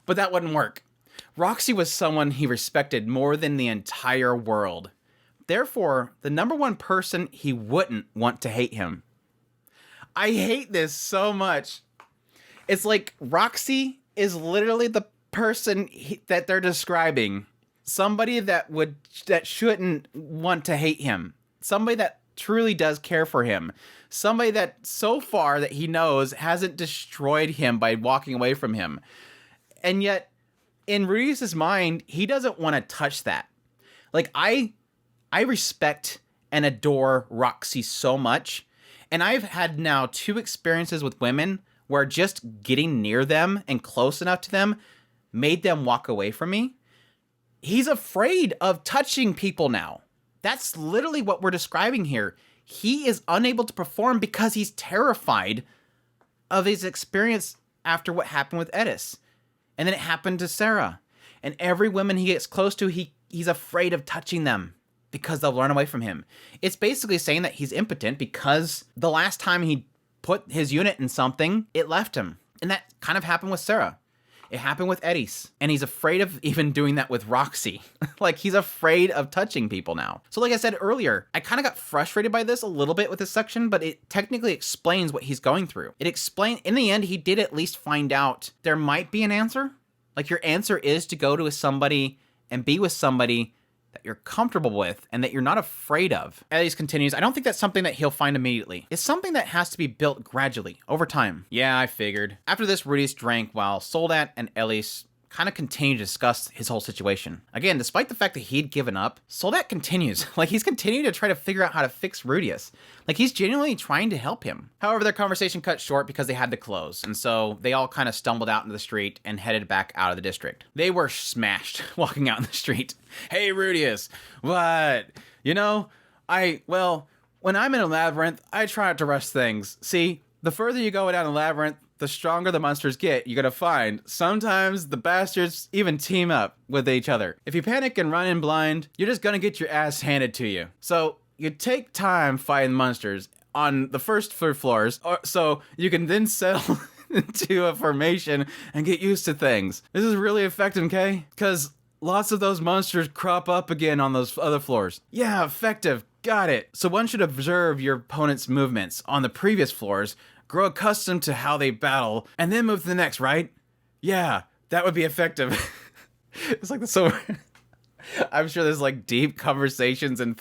But that wouldn't work. Roxy was someone he respected more than the entire world. Therefore, the number one person he wouldn't want to hate him. I hate this so much. It's like Roxy is literally the person that they're describing. Somebody that shouldn't want to hate him. Somebody that truly does care for him. Somebody that so far that he knows hasn't destroyed him by walking away from him. And yet, in Rudius' mind, he doesn't want to touch that. Like, I respect and adore Roxy so much. And I've had now 2 experiences with women where just getting near them and close enough to them made them walk away from me. He's afraid of touching people now. That's literally what we're describing here. He is unable to perform because he's terrified of his experience after what happened with Edis. And then it happened to Sara. And every woman he gets close to, he's afraid of touching them because they'll run away from him. It's basically saying that he's impotent because the last time he put his unit in something, it left him. And that kind of happened with Sara. It happened with Edis, and he's afraid of even doing that with Roxy. Like, he's afraid of touching people now. So like I said earlier, I kind of got frustrated by this a little bit with this section, but it technically explains what he's going through. It explains, in the end, he did at least find out there might be an answer. Like, your answer is to go to somebody and be with somebody that you're comfortable with and that you're not afraid of. Elise continues, "I don't think that's something that he'll find immediately. It's something that has to be built gradually, over time." "Yeah, I figured." After this, Rudius drank while Soldat and Elise kind of continue to discuss his whole situation. Again, despite the fact that he'd given up, Soldat continues. Like, he's continuing to try to figure out how to fix Rudius. Like, he's genuinely trying to help him. However, their conversation cut short because they had to close, and so they all kind of stumbled out into the street and headed back out of the district. They were smashed walking out in the street. Hey, Rudius, what? You know, when I'm in a labyrinth, I try not to rush things. See, the further you go down the labyrinth, the stronger the monsters get. You're gonna find sometimes the bastards even team up with each other. If you panic and run in blind, you're just gonna get your ass handed to you. So you take time fighting monsters on the first floors, so you can then settle into a formation and get used to things. This is really effective, okay? Because lots of those monsters crop up again on those other floors. Yeah, effective. Got it. So one should observe your opponent's movements on the previous floors, grow accustomed to how they battle, and then move to the next, right? Yeah, that would be effective. It's like the so. I'm sure there's like deep conversations and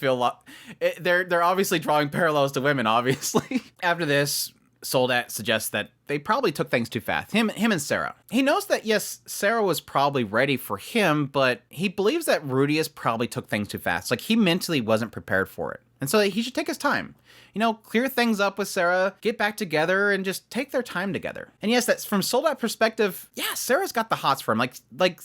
they're obviously drawing parallels to women, obviously. After this, Soldat suggests that they probably took things too fast. Him and Sara. He knows that, yes, Sara was probably ready for him, but he believes that Rudius probably took things too fast. Like, he mentally wasn't prepared for it. And so he should take his time. You know, clear things up with Sara, get back together, and just take their time together. And yes, that's from Soldat's perspective, yeah, Sara's got the hots for him. Like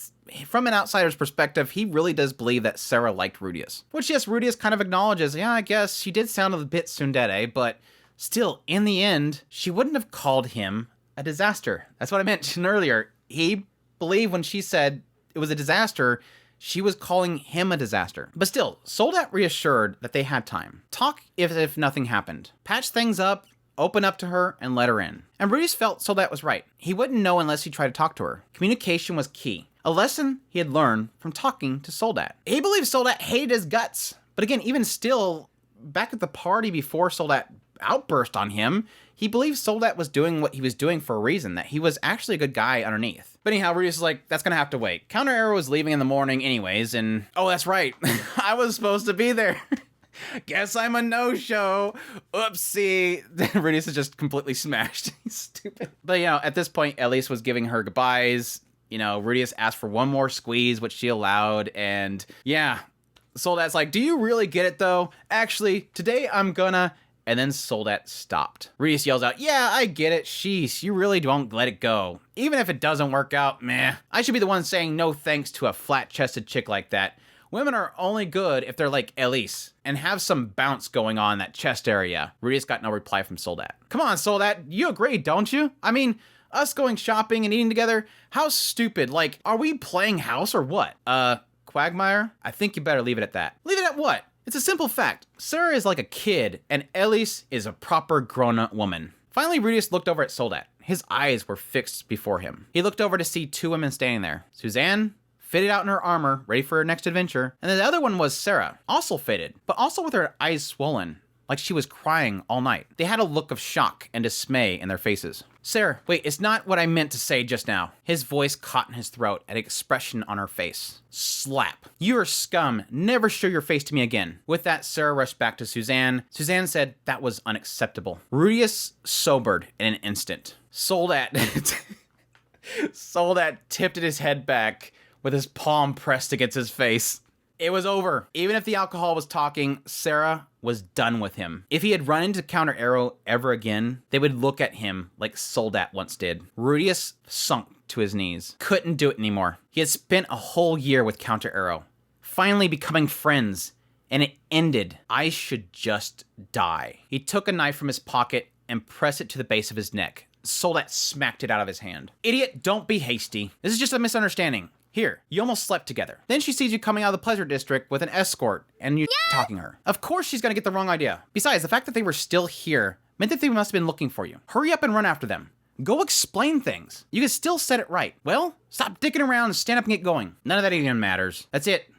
from an outsider's perspective, he really does believe that Sara liked Rudius. Which, yes, Rudius kind of acknowledges, yeah, I guess she did sound a bit tsundere, but still, in the end, she wouldn't have called him a disaster. That's what I mentioned earlier. He believed when she said it was a disaster, she was calling him a disaster. But still, Soldat reassured that they had time. Talk if nothing happened. Patch things up, open up to her, and let her in. And Rudius felt Soldat was right. He wouldn't know unless he tried to talk to her. Communication was key. A lesson he had learned from talking to Soldat. He believed Soldat hated his guts. But again, even still, back at the party before Soldat outburst on him, he believed Soldat was doing what he was doing for a reason, that he was actually a good guy underneath. But anyhow, Rudius is like, that's gonna have to wait. Counter Arrow was leaving in the morning anyways, and oh, that's right. I was supposed to be there. Guess I'm a no-show. Oopsie. Rudius is just completely smashed. He's stupid. But, you know, at this point, Elise was giving her goodbyes. You know, Rudius asked for one more squeeze, which she allowed, and yeah, Soldat's like, do you really get it, though? Actually, today I'm gonna... And then Soldat stopped. Rudius yells out, yeah, I get it. Sheesh, you really don't let it go. Even if it doesn't work out, meh. I should be the one saying no thanks to a flat-chested chick like that. Women are only good if they're like Elise and have some bounce going on in that chest area. Rudius got no reply from Soldat. Come on, Soldat, you agree, don't you? I mean, us going shopping and eating together, how stupid. Like, are we playing house or what? Quagmire, I think you better leave it at that. Leave it at what? It's a simple fact. Sara is like a kid, and Elise is a proper grown-up woman. Finally, Rudius looked over at Soldat. His eyes were fixed before him. He looked over to see two women standing there. Suzanne, fitted out in her armor, ready for her next adventure. And then the other one was Sara, also fitted, but also with her eyes swollen, like she was crying all night. They had a look of shock and dismay in their faces. Sara, wait, it's not what I meant to say just now. His voice caught in his throat at an expression on her face. Slap. You are scum. Never show your face to me again. With that, Sara rushed back to Suzanne. Suzanne said that was unacceptable. Rudius sobered in an instant. Soldat tipped his head back with his palm pressed against his face. It was over. Even if the alcohol was talking, Sara was done with him. If he had run into Counter Arrow ever again, they would look at him like Soldat once did. Rudius sunk to his knees. Couldn't do it anymore. He had spent a whole year with Counter Arrow, finally becoming friends, and it ended. I should just die. He took a knife from his pocket and pressed it to the base of his neck. Soldat smacked it out of his hand. Idiot, don't be hasty. This is just a misunderstanding. Here, you almost slept together. Then she sees you coming out of the pleasure district with an escort, and you're talking her. Of course she's gonna get the wrong idea. Besides, the fact that they were still here meant that they must have been looking for you. Hurry up and run after them. Go explain things. You can still set it right. Well, stop dicking around and stand up and get going. None of that even matters. That's it.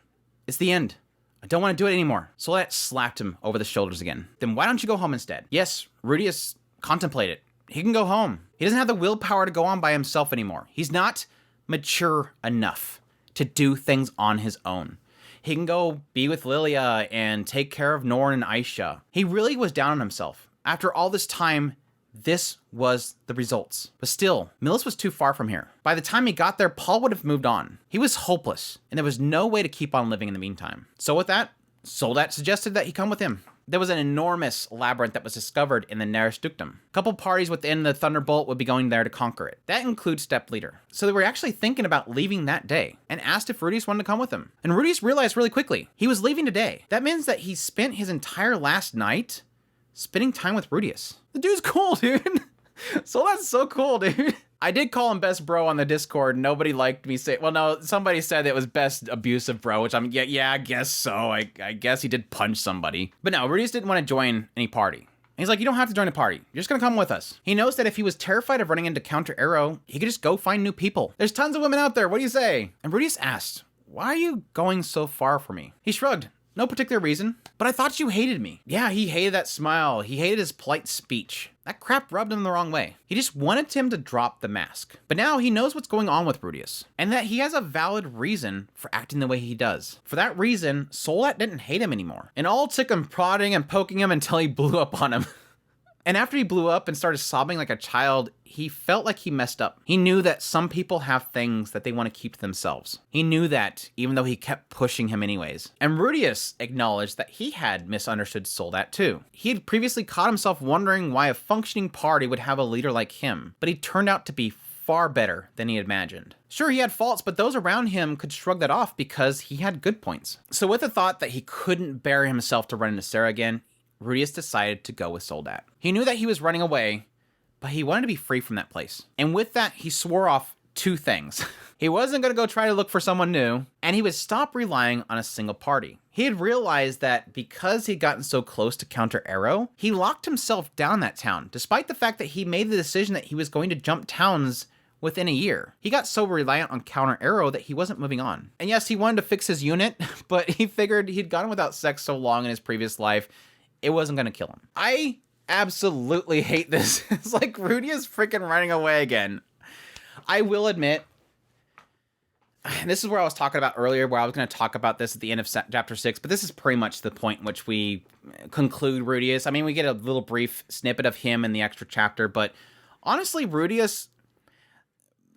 It's the end. I don't want to do it anymore. Soldat slapped him over the shoulders again. Then why don't you go home instead? Yes, Rudius contemplated. He can go home. He doesn't have the willpower to go on by himself anymore. He's not mature enough to do things on his own. He can go be with Lilia and take care of Norn and Aisha. He really was down on himself. After all this time, This was the results. But still, Millis was too far from here. By the time he got there, Paul would have moved on. He was hopeless, and there was no way to keep on living in the meantime. So with that, Soldat suggested that he come with him. There was an enormous labyrinth that was discovered in the Nearest Dukedom. A couple parties within the Thunderbolt would be going there to conquer it. That includes Step Leader. So they were actually thinking about leaving that day and asked if Rudius wanted to come with them. And Rudius realized really quickly he was leaving today. That means that he spent his entire last night spending time with Rudius. The dude's cool, dude. So that's so cool, dude. I did call him best bro on the Discord. Nobody liked me say, well, no, somebody said it was best abusive bro, which yeah, I guess so. I guess he did punch somebody. But no, Rudius didn't want to join any party. And he's like, you don't have to join a party. You're just going to come with us. He knows that if he was terrified of running into Counter Arrow, he could just go find new people. There's tons of women out there. What do you say? And Rudius asked, why are you going so far from me? He shrugged. No particular reason, but I thought you hated me. Yeah, he hated that smile. He hated his polite speech. That crap rubbed him the wrong way. He just wanted him to drop the mask. But now he knows what's going on with Rudius, and that he has a valid reason for acting the way he does. For that reason, Soldat didn't hate him anymore. And all took him prodding and poking him until he blew up on him. And after he blew up and started sobbing like a child, he felt like he messed up. He knew that some people have things that they want to keep to themselves. He knew that, even though he kept pushing him anyways. And Rudius acknowledged that he had misunderstood Soldat too. He had previously caught himself wondering why a functioning party would have a leader like him, but he turned out to be far better than he had imagined. Sure, he had faults, but those around him could shrug that off because he had good points. So with the thought that he couldn't bear himself to run into Sara again, Rudius decided to go with Soldat. He knew that he was running away, but he wanted to be free from that place. And with that, he swore off two things. He wasn't going to go try to look for someone new, and he would stop relying on a single party. He had realized that because he'd gotten so close to Counter Arrow, he locked himself down that town, despite the fact that he made the decision that he was going to jump towns within a year. He got so reliant on Counter Arrow that he wasn't moving on. And yes, he wanted to fix his unit, but he figured he'd gone without sex so long in his previous life, it wasn't going to kill him. I absolutely hate this. It's like Rudius freaking running away again. I will admit, this is where I was talking about earlier, where I was going to talk about this at the end of chapter 6, but this is pretty much the point in which we conclude Rudius. I mean, we get a little brief snippet of him in the extra chapter, but honestly, Rudius,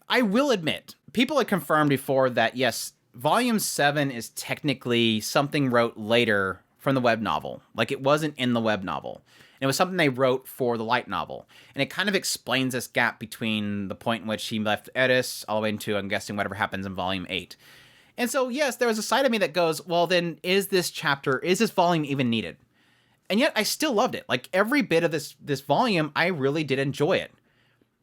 I will admit, people had confirmed before that, yes, Volume 7 is technically something wrote later from the web novel. Like, it wasn't in the web novel. And it was something they wrote for the light novel. And it kind of explains this gap between the point in which he left Eris all the way into, I'm guessing, whatever happens in Volume 8. And so, yes, there was a side of me that goes, well, then, is this volume even needed? And yet, I still loved it. Like, every bit of this volume, I really did enjoy it.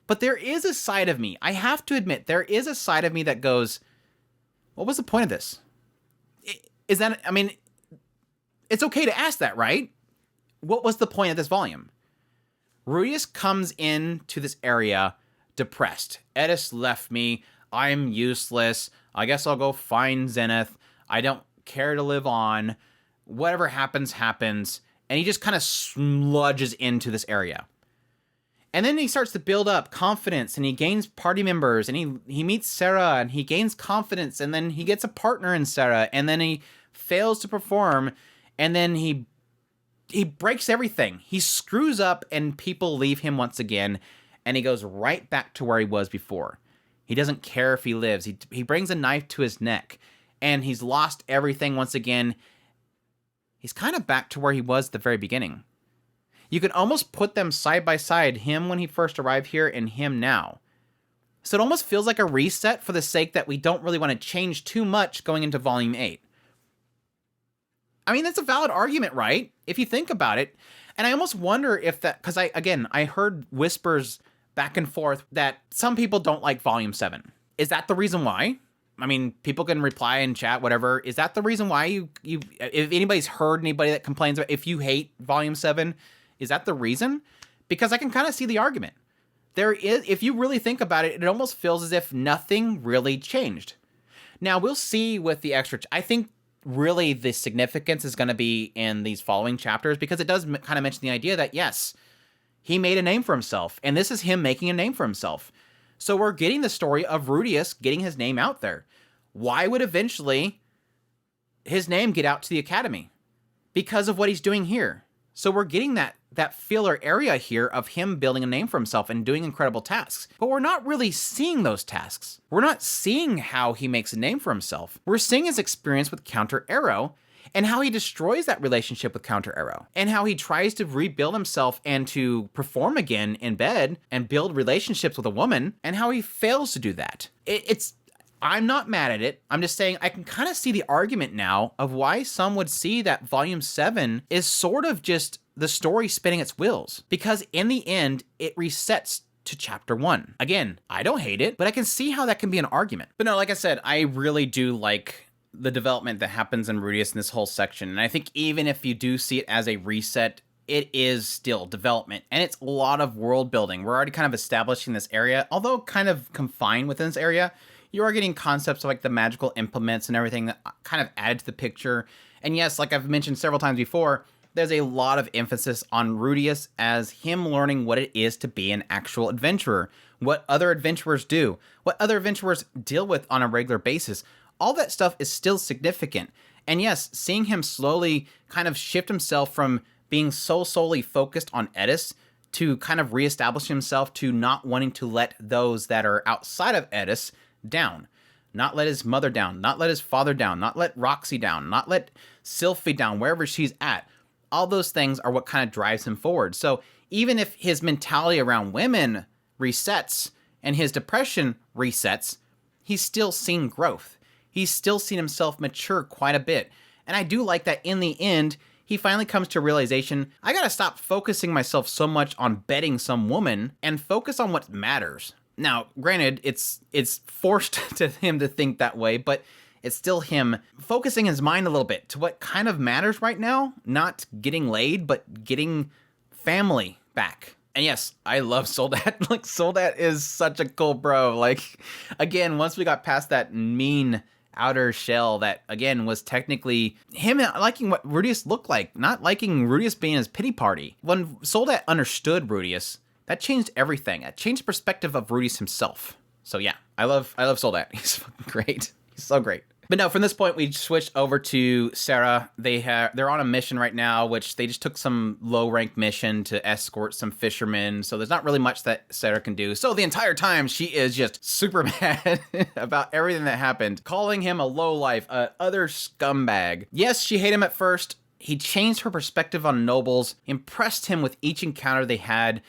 But there is a side of me, I have to admit, there is a side of me that goes, what was the point of this? Is that, I mean, it's okay to ask that, right? What was the point of this volume? Rudius comes into this area depressed. Eris left me. I'm useless. I guess I'll go find Zenith. I don't care to live on. Whatever happens, happens. And he just kind of sludges into this area. And then he starts to build up confidence, and he gains party members, and he meets Sara, and he gains confidence, and then he gets a partner in Sara, and then he fails to perform. And then he breaks everything. He screws up and people leave him once again. And he goes right back to where he was before. He doesn't care if he lives. He brings a knife to his neck. And he's lost everything once again. He's kind of back to where he was at the very beginning. You could almost put them side by side. Him when he first arrived here and him now. So it almost feels like a reset for the sake that we don't really want to change too much going into Volume 8. I mean, that's a valid argument, right? If you think about it. And I almost wonder if that, because I heard whispers back and forth that some people don't like Volume 7. Is that the reason why? I mean, people can reply in chat, whatever. Is that the reason why you if anybody's heard anybody that complains about if you hate Volume 7, is that the reason? Because I can kind of see the argument. There is, if you really think about it, it almost feels as if nothing really changed. Now, we'll see with the extra, I think, really the significance is going to be in these following chapters, because it does kind of mention the idea that, yes, he made a name for himself, and this is him making a name for himself. So we're getting the story of Rudius getting his name out there. Why would eventually his name get out to the Academy? Because of what he's doing here. So we're getting that that filler area here of him building a name for himself and doing incredible tasks. But we're not really seeing those tasks. We're not seeing how he makes a name for himself. We're seeing his experience with Counter Arrow and how he destroys that relationship with Counter Arrow and how he tries to rebuild himself and to perform again in bed and build relationships with a woman, and how he fails to do that. I'm not mad at it. I'm just saying I can kind of see the argument now of why some would see that Volume 7 is sort of just the story spinning its wheels, because in the end, it resets to chapter 1. Again, I don't hate it, but I can see how that can be an argument. But no, like I said, I really do like the development that happens in Rudeus in this whole section. And I think even if you do see it as a reset, it is still development, and it's a lot of world building. We're already kind of establishing this area, although kind of confined within this area. You are getting concepts of like the magical implements and everything that kind of add to the picture. And yes, like I've mentioned several times before, there's a lot of emphasis on Rudeus as him learning what it is to be an actual adventurer, what other adventurers do, what other adventurers deal with on a regular basis. All that stuff is still significant. And yes, seeing him slowly kind of shift himself from being so solely focused on Edis to kind of reestablish himself to not wanting to let those that are outside of Edis down. Not let his mother down, not let his father down, not let Roxy down, not let Sylphie down, wherever she's at. All those things are what kind of drives him forward. So even if his mentality around women resets and his depression resets, he's still seen growth. He's still seen himself mature quite a bit. And I do like that in the end, he finally comes to a realization, I gotta stop focusing myself so much on betting some woman and focus on what matters. Now, granted, it's forced to him to think that way, but it's still him focusing his mind a little bit to what kind of matters right now. Not getting laid, but getting family back. And yes, I love Soldat. Like, Soldat is such a cool bro. Like, again, once we got past that mean outer shell that, again, was technically him liking what Rudeus looked like, not liking Rudeus being his pity party. When Soldat understood Rudeus, that changed everything. It changed the perspective of Rudeus himself. So yeah, I love Soldat. He's fucking great. He's so great. But no, from this point, we switched over to Sara. They're on a mission right now, which they just took some low-ranked mission to escort some fishermen. So there's not really much that Sara can do. So the entire time, she is just super mad about everything that happened, calling him a lowlife, a other scumbag. Yes, she hated him at first. He changed her perspective on nobles, impressed him with each encounter they had,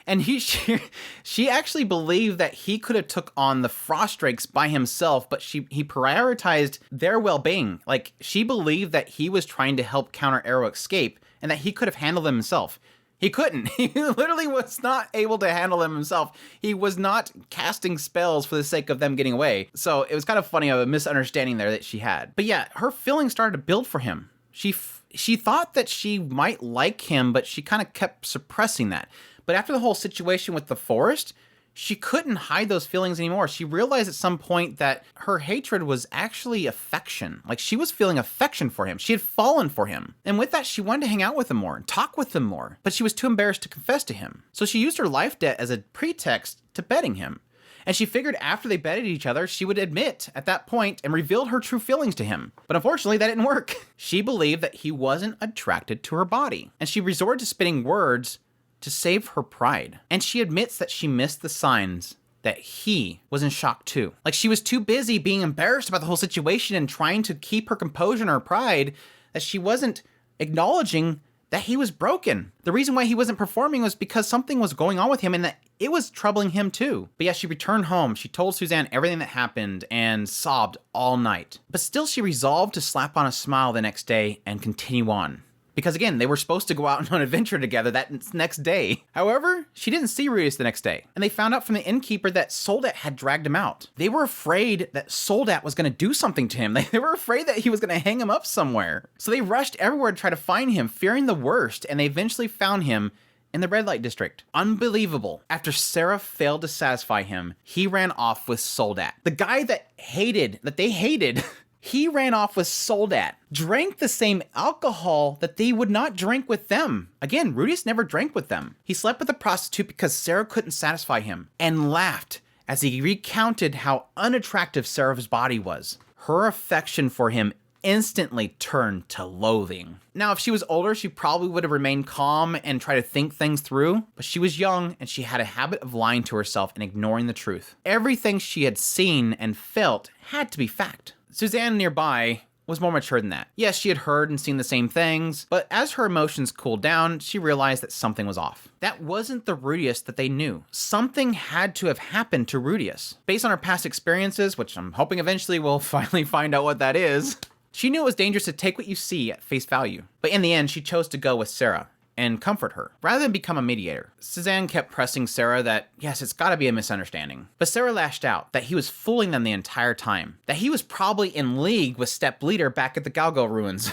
and she actually believed that he could have took on the Frost Drakes by himself, but he prioritized their well-being. Like, she believed that he was trying to help Counter Arrow escape and that he could have handled them himself. He couldn't. He literally was not able to handle them himself. He was not casting spells for the sake of them getting away. So it was kind of funny, a misunderstanding there that she had. But yeah, her feelings started to build for him. She thought that she might like him, but she kind of kept suppressing that. But after the whole situation with the forest, she couldn't hide those feelings anymore. She realized at some point that her hatred was actually affection. Like, she was feeling affection for him. She had fallen for him. And with that, she wanted to hang out with him more and talk with him more. But she was too embarrassed to confess to him. So she used her life debt as a pretext to betting him. And she figured after they betted each other, she would admit at that point and reveal her true feelings to him. But unfortunately, that didn't work. She believed that he wasn't attracted to her body. And she resorted to spitting words to save her pride. And she admits that she missed the signs that he was in shock too. Like, she was too busy being embarrassed about the whole situation and trying to keep her composure and her pride that she wasn't acknowledging that he was broken. The reason why he wasn't performing was because something was going on with him and that it was troubling him too. But yeah, she returned home. She told Suzanne everything that happened and sobbed all night. But still, she resolved to slap on a smile the next day and continue on. Because again, they were supposed to go out on an adventure together that next day. However, she didn't see Rudeus the next day. And they found out from the innkeeper that Soldat had dragged him out. They were afraid that Soldat was going to do something to him. They were afraid that he was going to hang him up somewhere. So they rushed everywhere to try to find him, fearing the worst. And they eventually found him in the red light district. Unbelievable. After Sara failed to satisfy him, he ran off with Soldat. The guy that they hated, he ran off with Soldat, drank the same alcohol that they would not drink with them. Again, Rudeus never drank with them. He slept with a prostitute because Sara couldn't satisfy him, and laughed as he recounted how unattractive Sara's body was. Her affection for him instantly turned to loathing. Now, if she was older, she probably would have remained calm and tried to think things through, but she was young and she had a habit of lying to herself and ignoring the truth. Everything she had seen and felt had to be fact. Suzanne nearby was more mature than that. Yes, she had heard and seen the same things, but as her emotions cooled down, she realized that something was off. That wasn't the Rudius that they knew. Something had to have happened to Rudius. Based on her past experiences, which I'm hoping eventually we'll finally find out what that is, she knew it was dangerous to take what you see at face value. But in the end, she chose to go with Sara and comfort her, rather than become a mediator. Suzanne kept pressing Sara that, yes, it's gotta be a misunderstanding. But Sara lashed out that he was fooling them the entire time, that he was probably in league with Step Leader back at the Galgo ruins.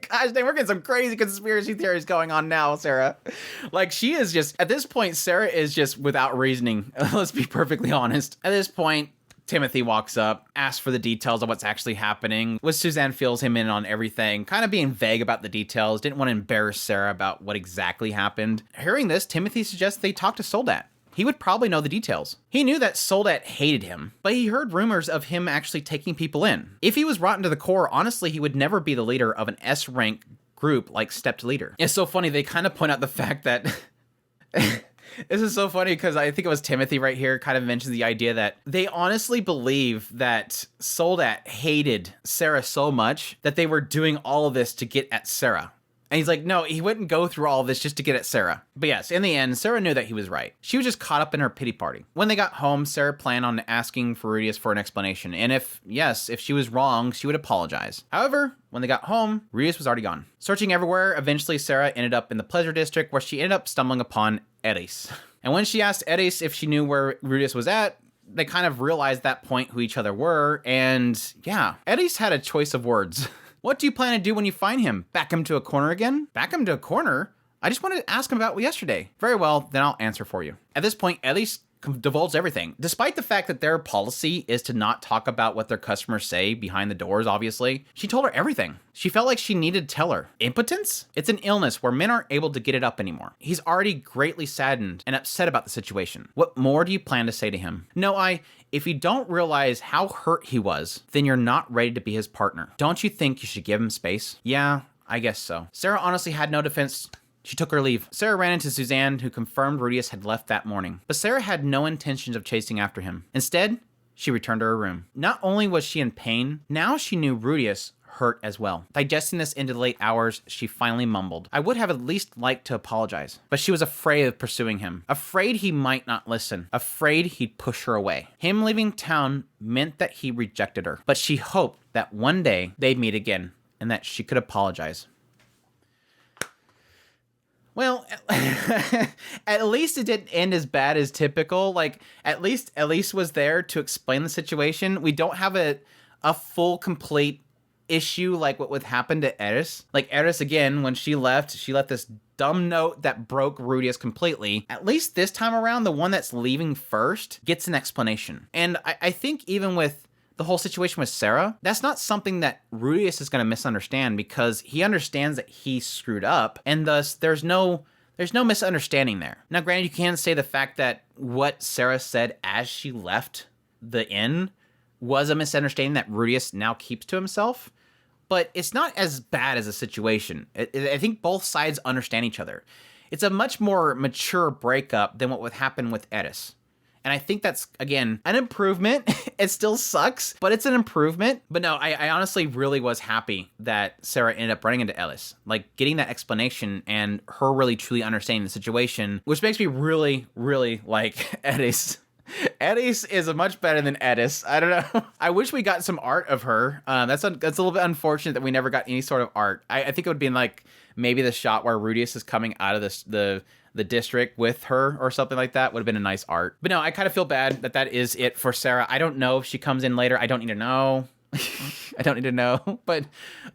Gosh, we're getting some crazy conspiracy theories going on now, Sara. Like, she is just, at this point, Sara is just without reasoning. Let's be perfectly honest. At this point, Timothy walks up, asks for the details of what's actually happening, which Suzanne fills him in on everything, kind of being vague about the details, didn't want to embarrass Sara about what exactly happened. Hearing this, Timothy suggests they talk to Soldat. He would probably know the details. He knew that Soldat hated him, but he heard rumors of him actually taking people in. If he was rotten to the core, honestly, he would never be the leader of an S-rank group like Stepped Leader. It's so funny, they kind of point out the fact that... This is so funny because I think it was Timothy right here kind of mentions the idea that they honestly believe that Soldat hated Sara so much that they were doing all of this to get at Sara. And he's like, no, he wouldn't go through all of this just to get at Sara. But yes, in the end, Sara knew that he was right. She was just caught up in her pity party. When they got home, Sara planned on asking Rudius for an explanation. And if she was wrong, she would apologize. However, when they got home, Rudius was already gone. Searching everywhere, eventually Sara ended up in the Pleasure District where she ended up stumbling upon Eris. And when she asked Eris if she knew where Rudius was at, they kind of realized that point who each other were. And yeah, Eris had a choice of words. What do you plan to do when you find him? Back him to a corner again? Back him to a corner? I just wanted to ask him about yesterday. Very well, then I'll answer for you. At this point, Eris divulged everything. Despite the fact that their policy is to not talk about what their customers say behind the doors, obviously, she told her everything. She felt like she needed to tell her. Impotence? It's an illness where men aren't able to get it up anymore. He's already greatly saddened and upset about the situation. What more do you plan to say to him? No, if you don't realize how hurt he was, then you're not ready to be his partner. Don't you think you should give him space? Yeah, I guess so. Sara honestly had no defense. She took her leave. Sara ran into Suzanne, who confirmed Rudius had left that morning. But Sara had no intentions of chasing after him. Instead, she returned to her room. Not only was she in pain, now she knew Rudius hurt as well. Digesting this into the late hours, she finally mumbled, I would have at least liked to apologize. But she was afraid of pursuing him. Afraid he might not listen. Afraid he'd push her away. Him leaving town meant that he rejected her. But she hoped that one day they'd meet again and that she could apologize. Well, at least it didn't end as bad as typical. Like, at least Elise was there to explain the situation. We don't have a full, complete issue like what would happen to Eris. Like, Eris, again, when she left this dumb note that broke Rudius completely. At least this time around, the one that's leaving first gets an explanation. And I think even with the whole situation with Sara, that's not something that Rudius is going to misunderstand because he understands that he screwed up and thus there's no misunderstanding there. Now, granted, you can say the fact that what Sara said as she left the inn was a misunderstanding that Rudius now keeps to himself, but it's not as bad as a situation. I think both sides understand each other. It's a much more mature breakup than what would happen with Eris. And I think that's, again, an improvement. It still sucks, but it's an improvement. But no, I honestly really was happy that Sara ended up running into Ellis. Like, getting that explanation and her really truly understanding the situation, which makes me really, really like Edis. Edis is much better than Edis. I don't know. I wish we got some art of her. That's a little bit unfortunate that we never got any sort of art. I think it would be in, like, maybe the shot where Rudius is coming out of the district with her or something like that would have been a nice art. But no, I kind of feel bad that is it for Sara. I don't know if she comes in later. I don't need to know. I don't need to know. But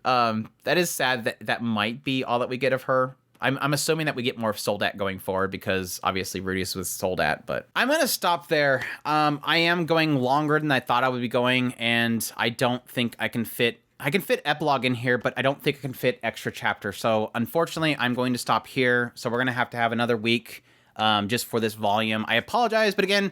that is sad that might be all that we get of her. I'm assuming that we get more of Soldat going forward because obviously Rudius was Soldat, but I'm going to stop there. I am going longer than I thought I would be going, and I don't think I can fit epilogue in here, but I don't think I can fit extra chapter. So unfortunately, I'm going to stop here. So we're going to have another week just for this volume. I apologize, but again,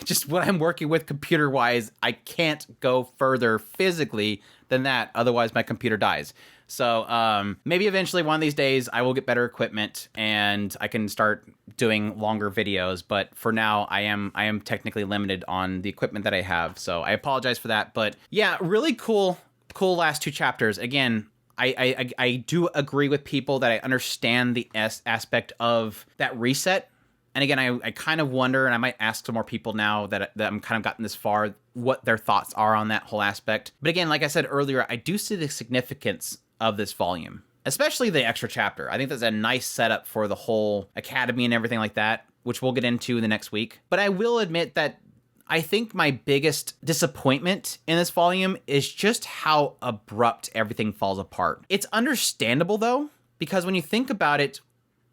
just what I'm working with computer-wise, I can't go further physically than that. Otherwise, my computer dies. So maybe eventually one of these days I will get better equipment and I can start doing longer videos. But for now, I am technically limited on the equipment that I have. So I apologize for that. But yeah, really cool last 2 chapters. Again, I do agree with people that I understand the aspect of that reset. And again, I kind of wonder, and I might ask some more people now that I'm kind of gotten this far, what their thoughts are on that whole aspect. But again, like I said earlier, I do see the significance of this volume, especially the extra chapter. I think that's a nice setup for the whole academy and everything like that, which we'll get into in the next week. But I will admit that I think my biggest disappointment in this volume is just how abrupt everything falls apart. It's understandable, though, because when you think about it,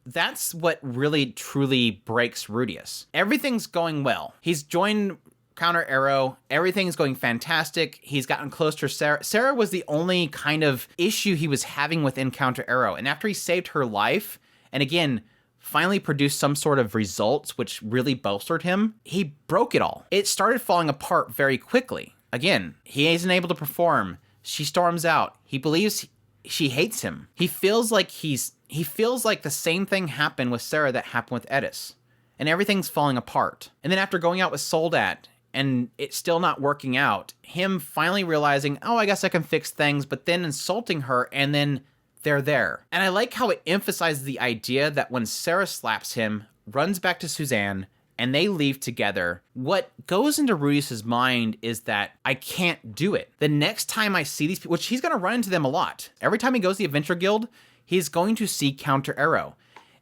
that's what really truly breaks Rudius. Everything's going well. He's joined Counter Arrow. Everything's going fantastic. He's gotten close to Sara. Sara was the only kind of issue he was having within Counter Arrow. And after he saved her life, and again, finally produced some sort of results which really bolstered him, he broke it all. It started falling apart very quickly. Again, he isn't able to perform. She storms out. He believes she hates him. He feels like the same thing happened with Sara that happened with Edis. And everything's falling apart. And then after going out with Soldat, and it's still not working out, him finally realizing, oh, I guess I can fix things, but then insulting her, and then they're there. And I like how it emphasizes the idea that when Sara slaps him, runs back to Suzanne, and they leave together, what goes into Rudius's mind is that I can't do it. The next time I see these people, which he's going to run into them a lot. Every time he goes to the Adventure Guild, he's going to see Counter Arrow.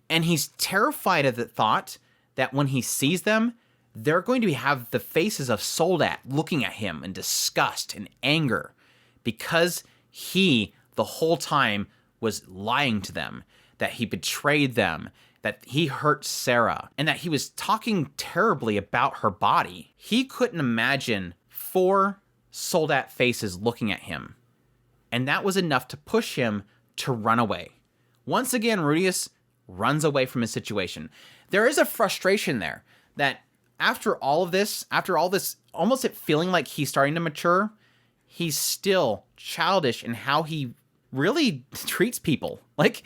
And he's terrified of the thought that when he sees them, they're going to have the faces of Soldat looking at him in disgust and anger because he, the whole time, was lying to them, that he betrayed them, that he hurt Sara, and that he was talking terribly about her body. He couldn't imagine 4 Soldat faces looking at him. And that was enough to push him to run away. Once again, Rudius runs away from his situation. There is a frustration there that after all this, almost it feeling like he's starting to mature, he's still childish in how he really treats people. Like,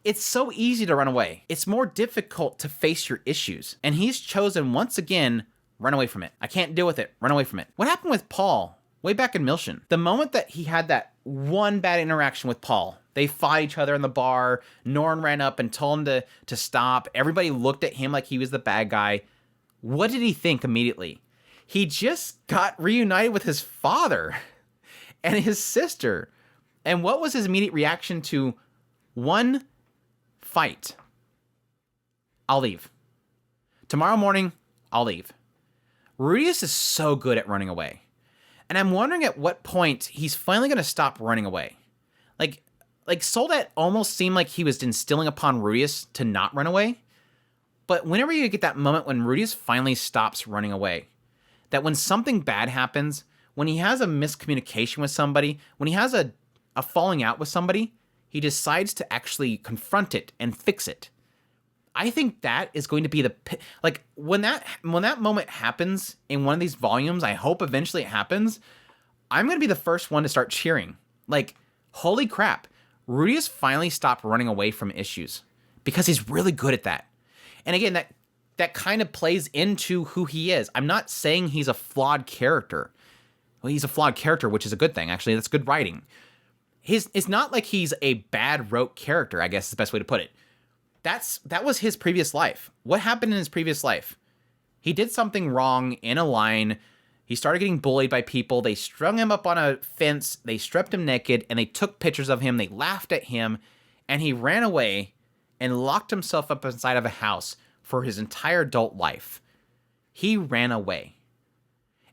it's so easy to run away. It's more difficult to face your issues. And he's chosen, once again, run away from it. I can't deal with it. Run away from it. What happened with Paul way back in Milshin? The moment that he had that one bad interaction with Paul, they fought each other in the bar. Norn ran up and told him to stop. Everybody looked at him like he was the bad guy. What did he think immediately? He just got reunited with his father and his sister. And what was his immediate reaction to one fight? I'll leave. Tomorrow morning, I'll leave. Rudius is so good at running away. And I'm wondering at what point he's finally going to stop running away. Like Soldat almost seemed like he was instilling upon Rudius to not run away. But whenever you get that moment when Rudius finally stops running away, that when something bad happens, when he has a miscommunication with somebody, when he has a falling out with somebody, he decides to actually confront it and fix it. I think that is going to be like when that moment happens in one of these volumes, I hope eventually it happens, I'm going to be the first one to start cheering. Like, holy crap, Rudius finally stopped running away from issues because he's really good at that. And again, that kind of plays into who he is. I'm not saying he's a flawed character. Well, he's a flawed character, which is a good thing. Actually, that's good writing. It's not like he's a bad rote character, I guess is the best way to put it. That was his previous life. What happened in his previous life? He did something wrong in a line. He started getting bullied by people. They strung him up on a fence. They stripped him naked, and they took pictures of him. They laughed at him, and he ran away and locked himself up inside of a house for his entire adult life. He ran away.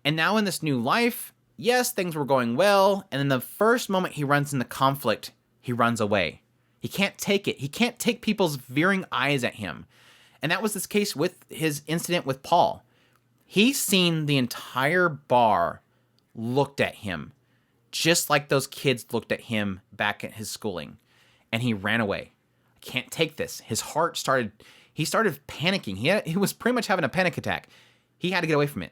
And now in this new life, yes, things were going well, and then the first moment he runs into conflict, he runs away. He can't take it. He can't take people's veering eyes at him. And that was this case with his incident with Paul. He's seen the entire bar looked at him, just like those kids looked at him back at his schooling. And he ran away. I can't take this. His heart started panicking. He was pretty much having a panic attack. He had to get away from it.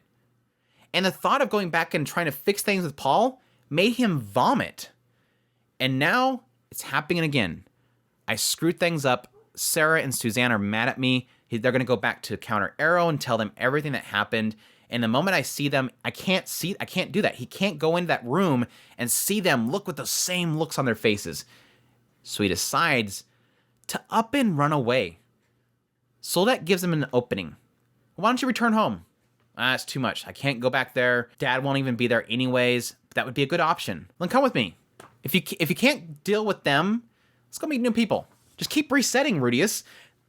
And the thought of going back and trying to fix things with Paul made him vomit. And now it's happening again. I screwed things up. Sara and Suzanne are mad at me. They're going to go back to Counter Arrow and tell them everything that happened. And the moment I see them, I can't do that. He can't go into that room and see them look with those same looks on their faces. So he decides to up and run away. Soldat gives him an opening. Why don't you return home? It's too much. I can't go back there. Dad won't even be there anyways. That would be a good option. Then come with me. If you can't deal with them, let's go meet new people. Just keep resetting, Rudius.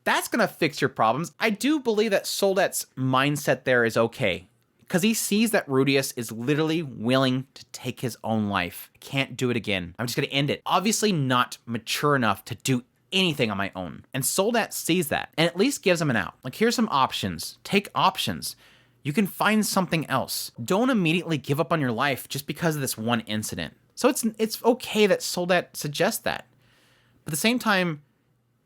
That's going to fix your problems. I do believe that Soldat's mindset there is okay, because he sees that Rudius is literally willing to take his own life. I can't do it again. I'm just going to end it. Obviously not mature enough to do anything on my own. And Soldat sees that and at least gives him an out. Like, here's some options. Take options. You can find something else. Don't immediately give up on your life just because of this one incident. So it's okay that Soldat suggests that. But at the same time,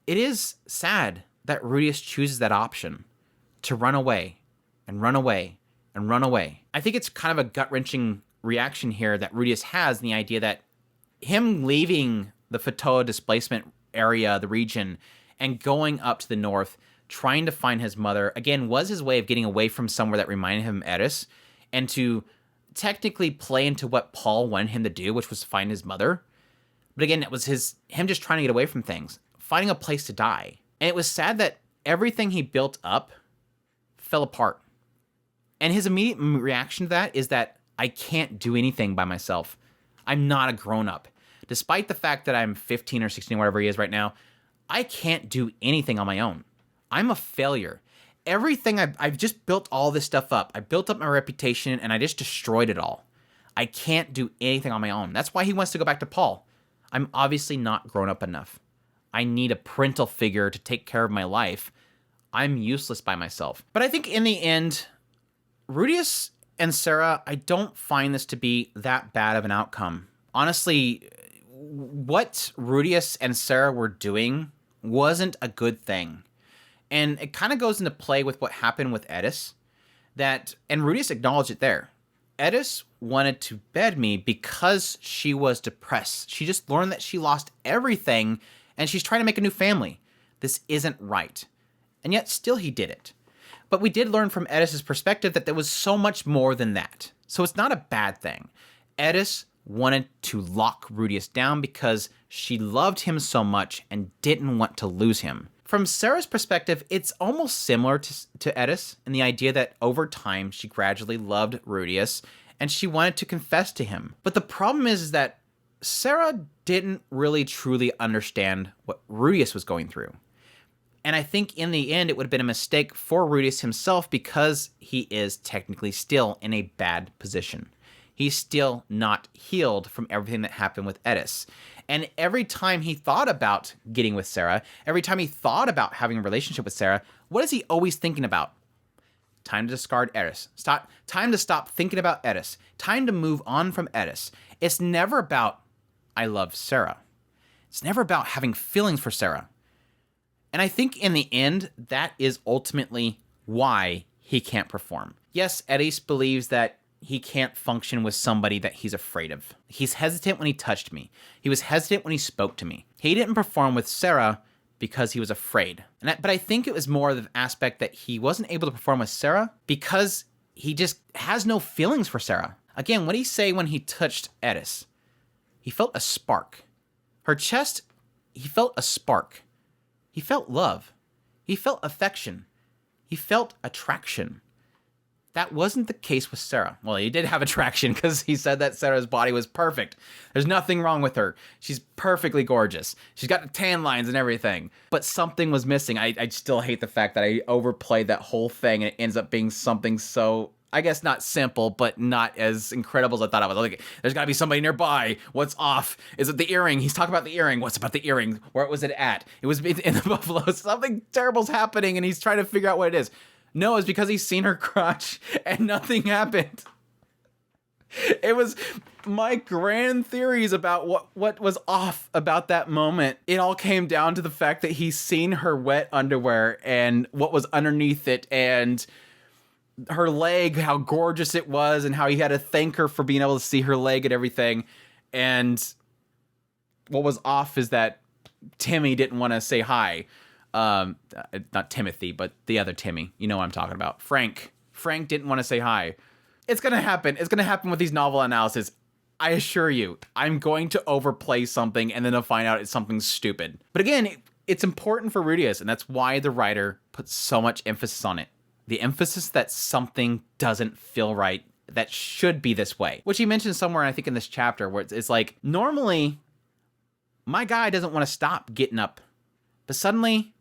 it is sad that Rudius chooses that option to run away and run away and run away. I think it's kind of a gut-wrenching reaction here that Rudius has in the idea that him leaving the Fatoa displacement area, the region, and going up to the north, trying to find his mother, again, was his way of getting away from somewhere that reminded him of Eris, and to technically play into what Paul wanted him to do, which was find his mother. But again, it was him just trying to get away from things, finding a place to die. And it was sad that everything he built up fell apart. And his immediate reaction to that is that I can't do anything by myself. I'm not a grown-up. Despite the fact that I'm 15 or 16, whatever he is right now, I can't do anything on my own. I'm a failure. Everything I've just built all this stuff up. I built up my reputation and I just destroyed it all. I can't do anything on my own. That's why he wants to go back to Paul. I'm obviously not grown up enough. I need a parental figure to take care of my life. I'm useless by myself. But I think in the end, Rudius and Sara, I don't find this to be that bad of an outcome. Honestly, what Rudius and Sara were doing wasn't a good thing. And it kind of goes into play with what happened with Edis. And Rudius acknowledged it there. Edis wanted to bed me because she was depressed. She just learned that she lost everything and she's trying to make a new family. This isn't right. And yet still he did it. But we did learn from Edis's perspective that there was so much more than that. So it's not a bad thing. Edis wanted to lock Rudius down because she loved him so much and didn't want to lose him. From Sara's perspective, it's almost similar to Edis in the idea that over time she gradually loved Rudius and she wanted to confess to him. But the problem is that Sara didn't really truly understand what Rudius was going through. And I think in the end, it would have been a mistake for Rudius himself because he is technically still in a bad position. He's still not healed from everything that happened with Edis. And every time he thought about getting with Sara, every time he thought about having a relationship with Sara, what is he always thinking about? Time to discard Edis. Time to stop thinking about Edis. Time to move on from Edis. It's never about, I love Sara. It's never about having feelings for Sara. And I think in the end, that is ultimately why he can't perform. Yes, Edis believes that he can't function with somebody that he's afraid of. He's hesitant when he touched me. He was hesitant when he spoke to me. He didn't perform with Sara because he was afraid. But I think it was more of the aspect that he wasn't able to perform with Sara because he just has no feelings for Sara. Again, what did he say when he touched Edis? He felt a spark. Her chest, he felt a spark. He felt love. He felt affection. He felt attraction. That wasn't the case with Sara. Well, he did have attraction because he said that Sara's body was perfect. There's nothing wrong with her. She's perfectly gorgeous. She's got the tan lines and everything. But something was missing. I still hate the fact that I overplayed that whole thing and it ends up being something so, I guess not simple, but not as incredible as I thought it was. Like, there's got to be somebody nearby. What's off? Is it the earring? He's talking about the earring. What's about the earring? Where was it at? It was in the buffalo. Something terrible's happening and he's trying to figure out what it is. No, it's because he's seen her crotch and nothing happened. It was my grand theories about what was off about that moment. It all came down to the fact that he's seen her wet underwear and what was underneath it. And her leg, how gorgeous it was, and how he had to thank her for being able to see her leg and everything. And what was off is that Timmy didn't want to say hi. Not Timothy, but the other Timmy. You know what I'm talking about. Frank. Frank didn't want to say hi. It's going to happen. It's going to happen with these novel analysis. I assure you, I'm going to overplay something and then I'll find out it's something stupid. But again, it's important for Rudius, and that's why the writer puts so much emphasis on it. The emphasis that something doesn't feel right, that should be this way. Which he mentions somewhere, I think in this chapter, where it's like, normally, my guy doesn't want to stop getting up. But suddenly,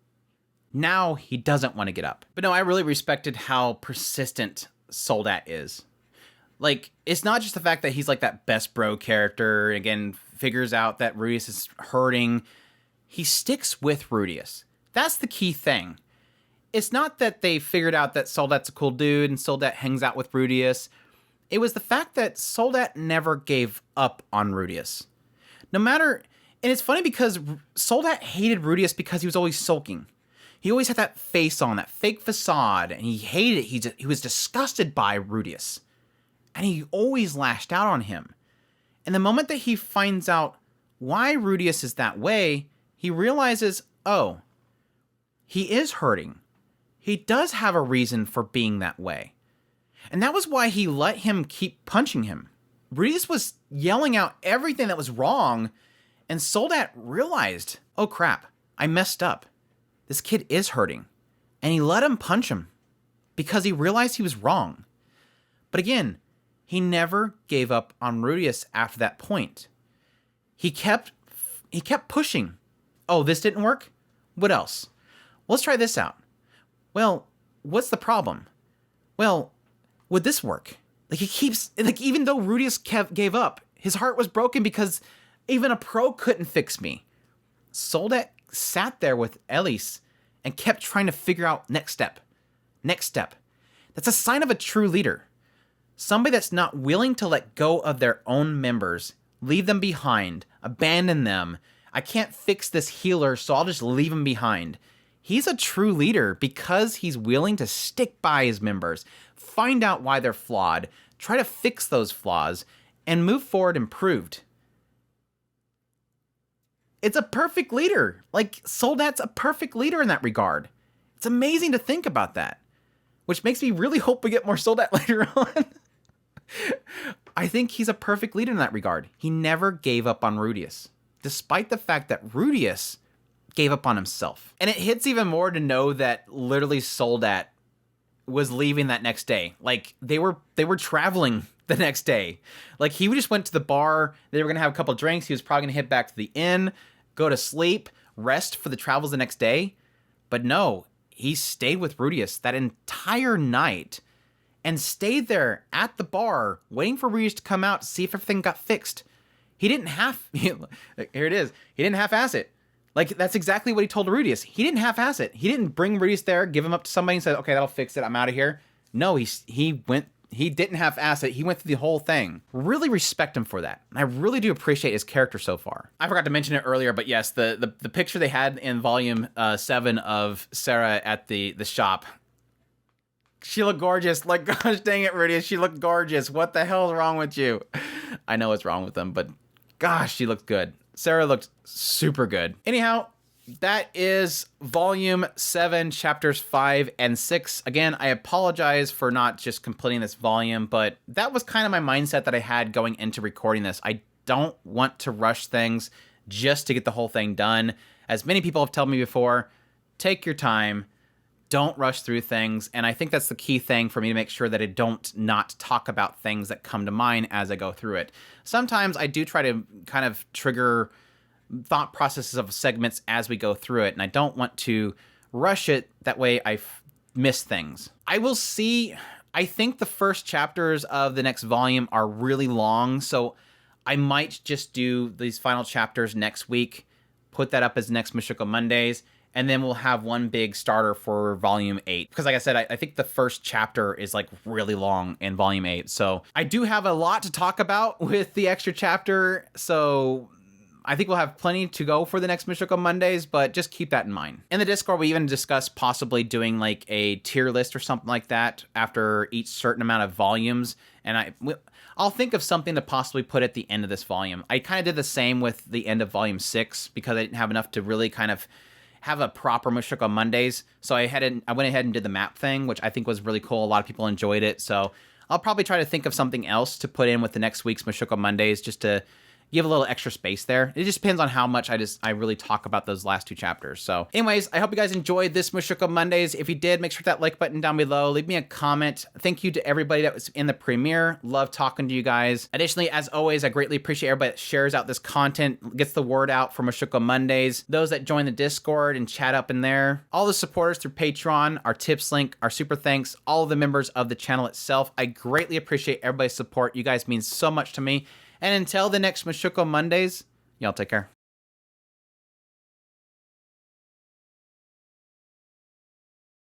now he doesn't want to get up. But no, I really respected how persistent Soldat is. Like, it's not just the fact that he's like that best bro character, and again, figures out that Rudius is hurting. He sticks with Rudius. That's the key thing. It's not that they figured out that Soldat's a cool dude and Soldat hangs out with Rudius. It was the fact that Soldat never gave up on Rudius. No matter... And it's funny because Soldat hated Rudius because he was always sulking. He always had that face on, that fake facade, and he hated it. He was disgusted by Rudius. And he always lashed out on him. And the moment that he finds out why Rudius is that way, he realizes, oh, he is hurting. He does have a reason for being that way. And that was why he let him keep punching him. Rudius was yelling out everything that was wrong, and Soldat realized, oh crap, I messed up. This kid is hurting. And he let him punch him because he realized he was wrong. But again, he never gave up on Rudius after that point. He kept pushing. Oh, this didn't work? What else? Well, let's try this out. Well, what's the problem? Well, would this work? Like, he keeps, like, even though Rudius gave up, his heart was broken because even a pro couldn't fix me. Soldat sat there with Elise and kept trying to figure out next step. Next step. That's a sign of a true leader. Somebody that's not willing to let go of their own members, leave them behind, abandon them. I can't fix this healer, so I'll just leave him behind. He's a true leader because he's willing to stick by his members, find out why they're flawed, try to fix those flaws, and move forward improved. It's a perfect leader. Like, Soldat's a perfect leader in that regard. It's amazing to think about that, which makes me really hope we get more Soldat later on. I think he's a perfect leader in that regard. He never gave up on Rudius, despite the fact that Rudius gave up on himself. And it hits even more to know that literally Soldat was leaving that next day. Like, they were traveling the next day. Like, he just went to the bar, they were gonna have a couple drinks, he was probably gonna hit back to the inn, go to sleep, rest for the travels the next day. But no, he stayed with Rudius that entire night and stayed there at the bar waiting for Rudius to come out to see if everything got fixed. He didn't here it is. He didn't half-ass it. Like, that's exactly what he told Rudius. He didn't half-ass it. He didn't bring Rudius there, give him up to somebody and say, okay, that'll fix it, I'm out of here. No, he didn't half-ass it. He went through the whole thing. Really respect him for that. I really do appreciate his character so far. I forgot to mention it earlier, but yes, the picture they had in Volume 7 of Sara at the shop, she looked gorgeous. Like, gosh dang it, Rudius, she looked gorgeous. What the hell is wrong with you? I know what's wrong with them, but gosh, she looked good. Sara looked super good. Anyhow, that is Volume 7, Chapters 5 and 6. Again, I apologize for not just completing this volume, but that was kind of my mindset that I had going into recording this. I don't want to rush things just to get the whole thing done. As many people have told me before, take your time. Don't rush through things, and I think that's the key thing for me to make sure that I don't not talk about things that come to mind as I go through it. Sometimes I do try to kind of trigger thought processes of segments as we go through it, and I don't want to rush it, that way I miss things. I will see, I think the first chapters of the next volume are really long, so I might just do these final chapters next week, put that up as next Mushoku Mondays, and then we'll have one big starter for Volume 8. Because like I said, I think the first chapter is like really long in Volume 8. So I do have a lot to talk about with the extra chapter. So I think we'll have plenty to go for the next Mushoku Mondays, but just keep that in mind. In the Discord, we even discussed possibly doing like a tier list or something like that after each certain amount of volumes. And I'll think of something to possibly put at the end of this volume. I kind of did the same with the end of Volume 6 because I didn't have enough to really kind of have a proper Mushoku Mondays. So I went ahead and did the map thing, which I think was really cool. A lot of people enjoyed it. So I'll probably try to think of something else to put in with the next week's Mushoku Mondays just to give a little extra space there. It just depends on how much I really talk about those last 2 chapters. So anyways, I hope you guys enjoyed this Mushoku Mondays. If you did, make sure to hit that like button down below. Leave me a comment. Thank you to everybody that was in the premiere. Love talking to you guys. Additionally, as always, I greatly appreciate everybody that shares out this content, gets the word out for Mushoku Mondays. Those that join the Discord and chat up in there. All the supporters through Patreon, our tips link, our super thanks, all of the members of the channel itself. I greatly appreciate everybody's support. You guys mean so much to me. And until the next Mushoku Mondays, y'all take care.